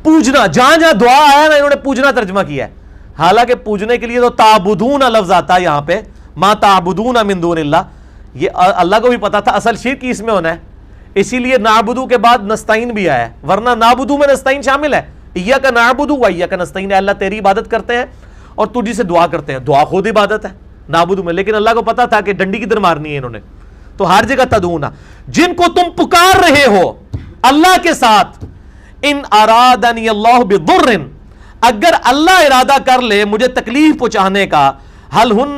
پوجنا, جہاں جہاں دعا آیا نا انہوں نے پوجنا ترجمہ کیا ہے, حالانکہ پوجنے کے لیے تو تعبدون لفظ آتا ہے یہاں پہ, ما تعبدون من دون اللہ. یہ اللہ کو بھی پتا تھا اصل شرک اس میں ہونا ہے, اسی لیے نعبدو کے بعد نستعین بھی آیا ہے, ورنہ نعبدو میں نستعین شامل ہے. ایاک نعبدو و ایاک نستعین, اللہ تیری عبادت کرتے ہیں اور تجھی سے دعا کرتے ہیں, دعا خود عبادت ہے نعبدو میں, لیکن اللہ کو پتا تھا کہ ڈنڈی کدھر مارنی ہے انہوں نے, تو ہر جگہ تدعونا, جن کو تم پکار رہے ہو اللہ کے ساتھ. ان ارادنی اللہ بضر, اگر اللہ ارادہ کر لے مجھے تکلیف پہنچانے کا, حل ہن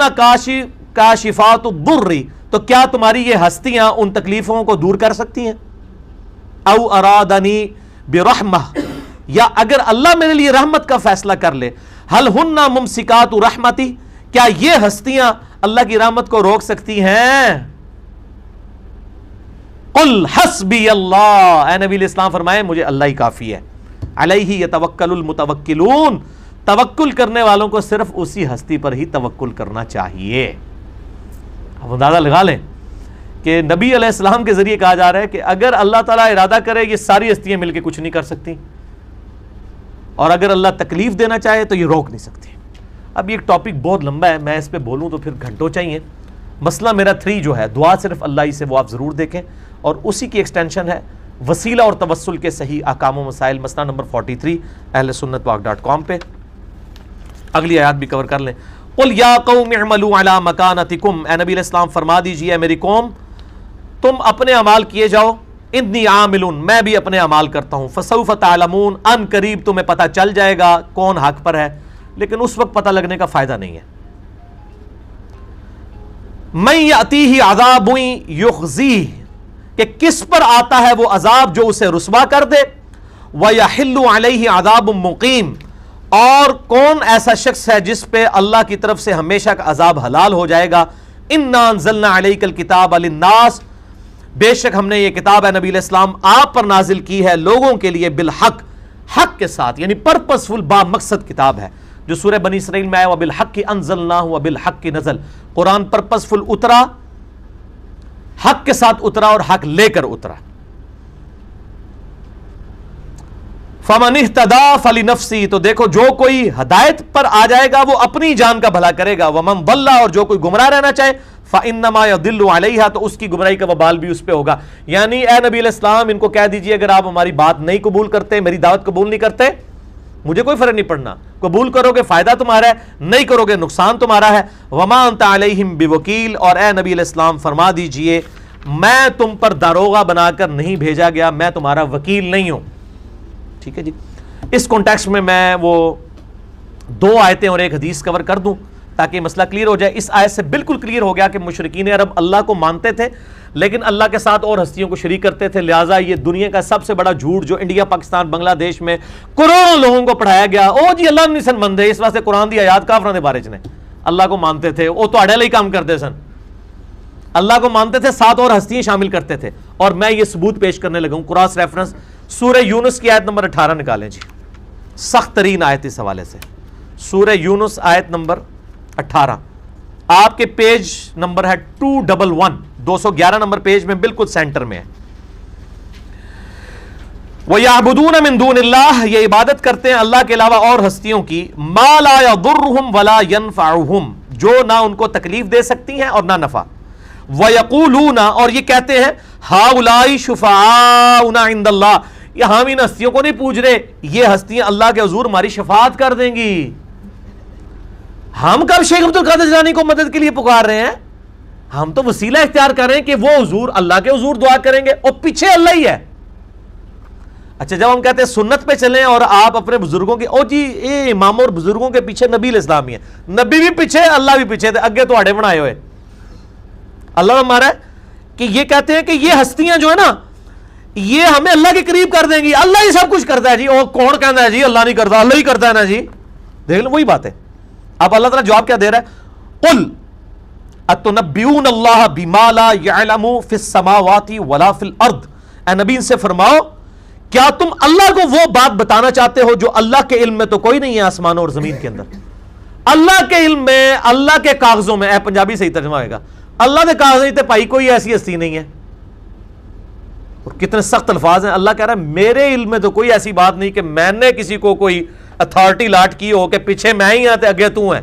کاشفات الضر, تو کیا تمہاری یہ ہستیاں ان تکلیفوں کو دور کر سکتی ہیں. او ارادنی برحمہ, یا اگر اللہ میرے لیے رحمت کا فیصلہ کر لے, حل ہن ممسکات رحمتی, کیا یہ ہستیاں اللہ کی رحمت کو روک سکتی ہیں. قل حسبی اللہ, اے نبی علیہ السلام فرمائے مجھے اللہ ہی کافی ہے. علیہ یتوکل المتوکلون, توکل کرنے والوں کو صرف اسی ہستی پر ہی توکل کرنا چاہیے. اب اندازہ لگا لیں کہ نبی علیہ السلام کے ذریعے کہا جا رہا ہے کہ اگر اللہ تعالیٰ ارادہ کرے یہ ساری ہستیاں مل کے کچھ نہیں کر سکتی, اور اگر اللہ تکلیف دینا چاہے تو یہ روک نہیں سکتی. اب یہ ایک ٹاپک بہت لمبا ہے, میں اس پہ بولوں تو پھر گھنٹوں چاہیے. مسئلہ میرا 3 جو ہے دعا صرف اللہ ہی سے, وہ آپ ضرور دیکھیں, اور اسی کی ایکسٹینشن ہے وسیلہ اور توسل کے صحیح احکام و مسائل, مسئلہ نمبر 43 اہل سنت پاک.com پہ. اگلی آیات بھی کور کر لیں. قل یا قوم اعملوا علی مکانتکم, اے نبی علیہ السلام فرما دیجئے میری قوم تم اپنے اعمال کیے جاؤ, انی عامل, میں بھی اپنے اعمال کرتا ہوں, فسوف تعلمون, ان قریب تمہیں پتہ چل جائے گا کون حق پر ہے, لیکن اس وقت پتہ لگنے کا فائدہ نہیں ہے. من یاتیہ عذاب یخزیہ, کہ کس پر آتا ہے وہ عذاب جو اسے رسوا کر دے, ویحل علیہ عذاب مقیم, اور کون ایسا شخص ہے جس پہ اللہ کی طرف سے ہمیشہ کا عذاب حلال ہو جائے گا. انا انزلنا علیک الکتاب للناس, بے شک ہم نے یہ کتاب ہے نبی علیہ السلام آپ پر نازل کی ہے لوگوں کے لیے, بالحق, حق کے ساتھ, یعنی پرپسفل با مقصد کتاب ہے, جو سورہ بنی اسرائیل میں آیا وبالحق انزلناہ وبالحق نزل, قرآن پرپسفل اترا, حق کے ساتھ اترا اور حق لے کر اترا. فَمَنِ اهْتَدَىٰ فَلِنَفْسِهِ، تو دیکھو جو کوئی ہدایت پر آ جائے گا وہ اپنی جان کا بھلا کرے گا. وَمَنْ ضَلَّ، اور جو کوئی گمراہ رہنا چاہے فَإِنَّمَا يَضِلُّ عَلَيْهَا، تو اس کی گمراہی کا وبال بھی اس پہ ہوگا. یعنی اے نبی علیہ السلام ان کو کہہ دیجئے اگر آپ ہماری بات نہیں قبول کرتے، میری دعوت قبول نہیں کرتے، مجھے کوئی فرق نہیں پڑنا. قبول کرو گے فائدہ تمہارا ہے، نہیں کرو گے نقصان تمہارا ہے. وَمَا أَنْتَ عَلَيْهِمْ بِوَكِيلٍ، اور اے نبی علیہ السلام فرما دیجئے میں تم پر داروغہ بنا کر نہیں بھیجا گیا، میں تمہارا وکیل نہیں ہوں. ٹھیک ہے جی. اس کانٹیکسٹ میں وہ 2 آیتیں اور 1 حدیث کور کر دوں تاکہ مسئلہ کلیئر ہو جائے. اس آیت سے بالکل کلیئر ہو گیا کہ مشرکین عرب اللہ کو مانتے تھے لیکن اللہ کے ساتھ اور ہستیوں کو شریک کرتے تھے. لہٰذا یہ دنیا کا سب سے بڑا جھوٹ جو انڈیا، پاکستان، بنگلہ دیش میں کروڑوں لوگوں کو پڑھایا گیا، او جی اللہ نہیں سن مندے، اس واسطے قرآن دی آیات کافراں دے بارے چ نے. اللہ کو مانتے تھے، وہ تواڈے لئی کام کرتے سن. اللہ کو مانتے تھے، ساتھ اور ہستیاں شامل کرتے تھے. اور میں یہ ثبوت پیش کرنے لگا ہوں. کراس ریفرنس سورہ یونس کی آیت نمبر 18 نکالیں جی، سخت ترین آیت اس حوالے سے. سورہ یونس آیت نمبر 18 آپ کے پیج نمبر ہے 211، 211 نمبر پیج میں بالکل سینٹر میں ہے. وَيَعْبُدُونَ مِن دُونِ اللَّهِ، یہ عبادت کرتے ہیں اللہ کے علاوہ اور ہستیوں کی. مَا لَا يَضُرُّهُمْ وَلَا يَنْفَعُهُمْ، جو نہ ان کو تکلیف دے سکتی ہیں اور نہ نفع. وَيَقُولُونَ، اور یہ کہتے ہیں هَؤُلَاءِ شُفَعَاؤُنَا عِندَ اللَّهِ، یہ ہم ان ہستیوں کو نہیں پوچھ رہے، یہ ہستیاں اللہ کے حضور ہماری شفاعت کر دیں گی. ہم کب شیخ عبد القادر جیلانی کو مدد کے لیے پکار رہے ہیں؟ ہم تو وسیلہ اختیار کر رہے ہیں کہ وہ حضور اللہ کے حضور دعا کریں گے اور پیچھے اللہ ہی ہے. اچھا جب ہم کہتے ہیں سنت پہ چلیں اور آپ اپنے بزرگوں کے، او جی اے امام اور بزرگوں کے پیچھے نبی علیہ السلام ہی ہے، نبی بھی پیچھے اللہ بھی پیچھے تھے، اگے تو آڑے بنائے ہوئے. اللہ ہمارا ہے کہ یہ کہتے ہیں کہ یہ ہستیاں جو ہے نا یہ ہمیں اللہ کے قریب کر دیں گی، اللہ ہی سب کچھ کرتا ہے جی. اور کون کہتا ہے جی اللہ نہیں کرتا، اللہ ہی کرتا ہے نا جی. دیکھ لو وہی بات ہے. اب اللہ تعالیٰ جواب کیا دے رہا ہے؟ قُلْ أَتُنَبِّئُونَ اللَّهَ بِمَا لَا يَعْلَمُ فِي السَّمَاوَاتِ وَلَا فِي الْأَرْضِ، اے نبی ان سے فرماؤ کیا تم اللہ کو وہ بات بتانا چاہتے ہو جو اللہ کے علم میں تو کوئی نہیں ہے آسمانوں اور زمین کے اندر. اللہ کے علم میں، اللہ کے کاغذوں میں، اے پنجابی صحیح ترجمہ ہوئے گا، اللہ کے کاغذ تے پائی کوئی ایسی ہستی نہیں ہے. اور کتنے سخت الفاظ ہیں. اللہ کہہ رہا ہے میرے علم میں تو کوئی ایسی بات نہیں کہ میں نے کسی کو کوئی اتھارٹی لاٹ کی ہو کہ پیچھے میں ہی آتے اگے تو ہے.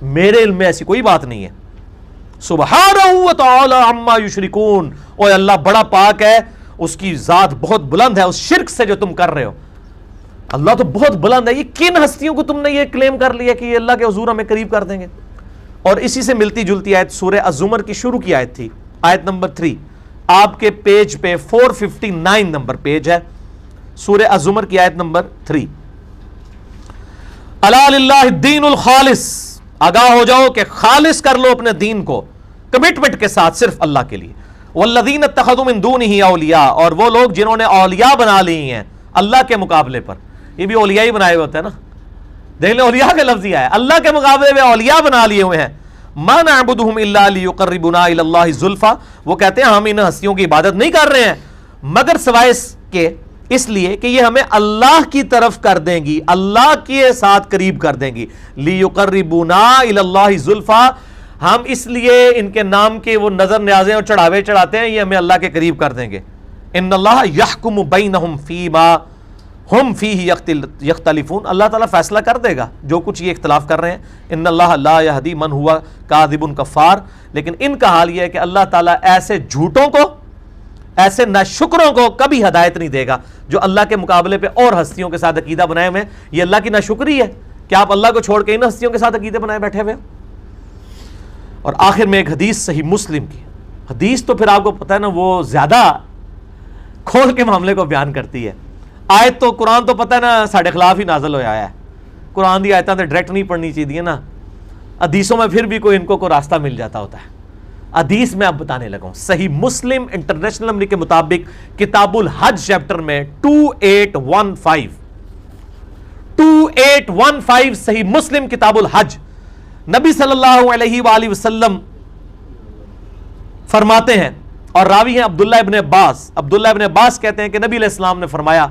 میرے علم میں ایسی کوئی بات نہیں ہے. سبحانہ وتعالی عما یشرکون، اور اللہ بڑا پاک ہے، اس کی ذات بہت بلند ہے اس شرک سے جو تم کر رہے ہو. اللہ تو بہت بلند ہے. یہ کن ہستیوں کو تم نے یہ کلیم کر لیا کہ یہ اللہ کے حضور ہمیں قریب کر دیں گے؟ اور اسی سے ملتی جلتی آیت سورہ الزمر کی شروع کی آیت تھی، آیت نمبر 3 آپ کے پیج پہ 459 نمبر پیج ہے، سورہ الزمر کی آیت نمبر 3. الا للہ الدین الخالص، آگاہ ہو جاؤ کہ خالص کر لو اپنے دین کو کمٹمنٹ کے ساتھ صرف اللہ کے لیے. والذین اتخذوا من دونہ اولیاء، اور وہ لوگ جنہوں نے اولیاء بنا لی ہیں اللہ کے مقابلے پر. یہ بھی اولیاء ہی بنائے ہوتے ہیں نا، دیکھ لیں اولیاء کا لفظ یہ ہے، اللہ کے مقابلے میں اولیاء بنا لیے ہوئے ہیں. ما نعبدہم الا لیقربونا الی اللہ زلفا، وہ کہتے ہیں ہم ان ہستیوں کی عبادت نہیں کر رہے ہیں مگر سوائے اس لیے کہ یہ ہمیں اللہ کی طرف کر دیں گی، اللہ کے ساتھ قریب کر دیں گی. لیقربونا الی اللہ زلفا، ہم اس لیے ان کے نام کے وہ نظر نیازیں اور چڑھاوے چڑھاتے ہیں، یہ ہمیں اللہ کے قریب کر دیں گے. ان اللہ یحکم بینہم فیما ہم فیہ یختلفون، اللہ تعالیٰ فیصلہ کر دے گا جو کچھ یہ اختلاف کر رہے ہیں. ان اللہ لا یہدی من ہوا کاذب کفار، لیکن ان کا حال یہ ہے کہ اللہ تعالیٰ ایسے جھوٹوں کو، ایسے ناشکروں کو کبھی ہدایت نہیں دے گا جو اللہ کے مقابلے پہ اور ہستیوں کے ساتھ عقیدہ بنائے ہوئے ہیں. یہ اللہ کی ناشکری ہے کہ آپ اللہ کو چھوڑ کے ان ہستیوں کے ساتھ عقیدے بنائے بیٹھے ہوئے. اور آخر میں ایک حدیث صحیح مسلم کی حدیث، تو پھر آپ کو پتہ ہے نا وہ زیادہ کھول کے معاملے کو بیان کرتی ہے. آیت تو قرآن تو پتہ ہے نا ساڑھے خلاف ہی نازل ہویا ہے، قرآن دی آیتاں تو ڈائریکٹ نہیں پڑھنی چاہیے نا، حدیثوں میں پھر بھی کوئی ان کو راستہ مل جاتا ہوتا ہے. حدیث میں اب بتانے لگا ہوں، صحیح مسلم انٹرنیشنل نمبر کے مطابق کتاب الحج چیپٹر میں 2815 صحیح مسلم کتاب الحج، نبی صلی اللہ علیہ وآلہ وسلم فرماتے ہیں، اور راوی ہیں عبداللہ ابن عباس. عبداللہ ابن عباس کہتے ہیں کہ نبی علیہ السلام نے فرمایا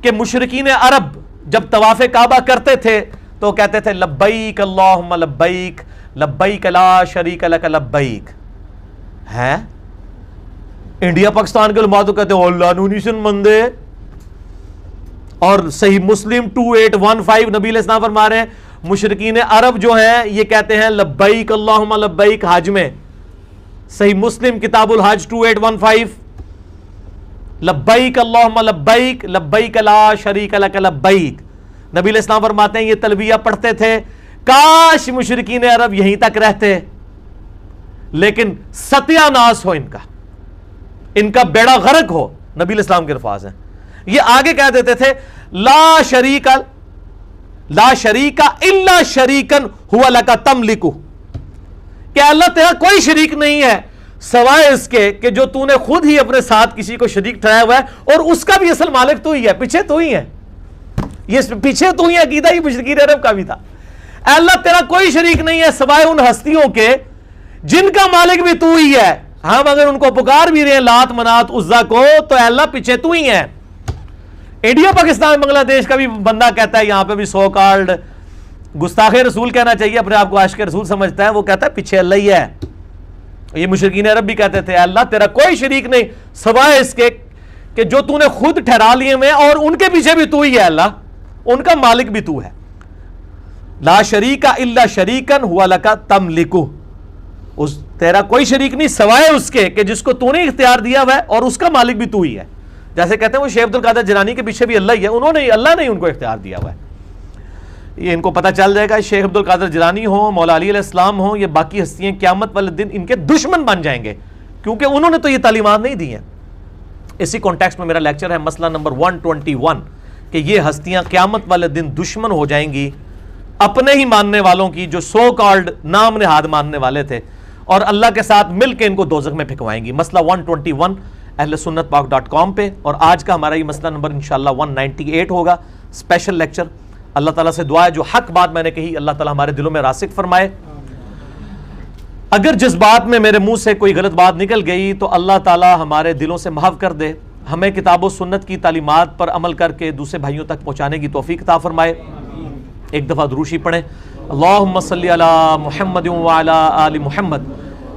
کہ مشرکین عرب جب طواف کعبہ کرتے تھے تو کہتے تھے لبیک اللہم لبیک لبیک لا شریک لک لبیک. ہے انڈیا پاکستان کے علماء تو کہتے ہیں اللہ نونیشن مندے. اور صحیح مسلم 2815 نبی علیہ السلام فرما رہے ہیں مشرکین عرب جو ہیں یہ کہتے ہیں لبیک اللہم لبیک حج میں. صحیح مسلم کتاب الحج 2815 لبیک اللہم لبیک لبیک لا شریک لک لبیک. نبی علیہ السلام فرماتے ہیں یہ تلبیہ پڑھتے تھے کاش مشرکین عرب یہیں تک رہتے لیکن ستیہ ناس ہو ان کا بیڑا غرق ہو. نبی علیہ السلام کے الفاظ ہیں. یہ آگے کہہ دیتے تھے لا شریک الا شریکن ہوا لک تملکو کہ اللہ تیرا کوئی شریک نہیں ہے سوائے اس کے کہ جو تو نے خود ہی اپنے ساتھ کسی کو شریک ٹھہرایا ہوا ہے اور اس کا بھی اصل مالک تو ہی ہے, پیچھے تو ہی ہے. یہ پیچھے تو ہی عقیدہ ہی مشرکین عرب کا بھی تھا. اللہ تیرا کوئی شریک نہیں ہے سوائے ان ہستیوں کے جن کا مالک بھی تو ہی ہے. ہم اگر ان کو پکار بھی رہے ہیں لات منات عزا کو تو اللہ پیچھے تو ہی ہے. انڈیا پاکستان بنگلہ دیش کا بھی بندہ کہتا ہے یہاں پہ بھی سو کارڈ گستاخ رسول کہنا چاہیے, اپنے آپ کو عاشق رسول سمجھتا ہے, وہ کہتا ہے پیچھے اللہ ہی ہے. یہ مشرکین عرب بھی کہتے تھے اللہ تیرا کوئی شریک نہیں سوائے اس کے کہ جو تو نے خود ٹھہرا لیے میں اور ان کے پیچھے بھی تو ہی ہے, اللہ ان کا مالک بھی تو ہے. لا شریک الا شریکن ہوا لک تملکو تیرا کوئی شریک نہیں سوائے اس کے کہ جس کو تو نے اختیار دیا ہوا ہے اور اس کا مالک بھی تو ہی ہے. جیسے کہتے ہیں وہ شیخ عبد القادر جیلانی کے پیچھے بھی اللہ ہی ہے, اللہ نے ان کو اختیار دیا ہوا ہے. یہ ان کو پتہ چل جائے گا شیخ عبد القادر جیلانی ہوں مولا علی علیہ السلام ہوں یہ باقی ہستیاں قیامت والے دن ان کے دشمن بن جائیں گے کیونکہ انہوں نے تو یہ تعلیمات نہیں دی ہیں. اسی کانٹیکسٹ میں میرا لیکچر ہے مسئلہ نمبر 121 کہ یہ ہستیاں قیامت والے دن دشمن ہو جائیں گی اپنے ہی ماننے والوں کی جو سو کالڈ نام نہاد ماننے والے تھے اور اللہ کے ساتھ مل کے ان کو دوزخ میں پھینکوائیں گی. مسئلہ 121 اہل سنت پاک.com پہ. اور آج کا ہمارا یہ مسئلہ نمبر انشاءاللہ 198 ہوگا اسپیشل لیکچر. اللہ تعالیٰ سے دعا ہے جو حق بات میں نے کہی اللہ تعالیٰ ہمارے دلوں میں راسخ فرمائے. اگر جس بات میں میرے منہ سے کوئی غلط بات نکل گئی تو اللہ تعالیٰ ہمارے دلوں سے محو کر دے, ہمیں کتاب و سنت کی تعلیمات پر عمل کر کے دوسرے بھائیوں تک پہنچانے کی توفیق عطا فرمائے. ایک دفعہ دروشی پڑھیں اللہم صلی علی محمد وعلی آل محمد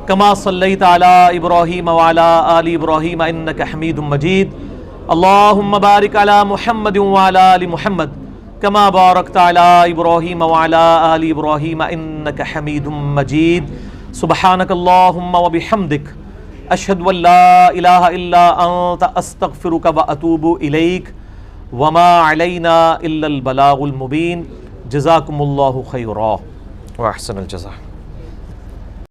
کما صلیت علی ابراہیم وعلی آل ابراہیم انک حمید مجید. اللہم بارک علی محمد وعلی آل محمد کما بارکت علی ابراہیم وعلی آل ابراہیم انک حمید مجید. سبحانک اللہم وبحمدک اشہد ان لا الہ الا انت استغفرک واتوب الیک وما علینا الا البلاغ المبین. جزاکم اللہ خیرا واحسن الجزاء.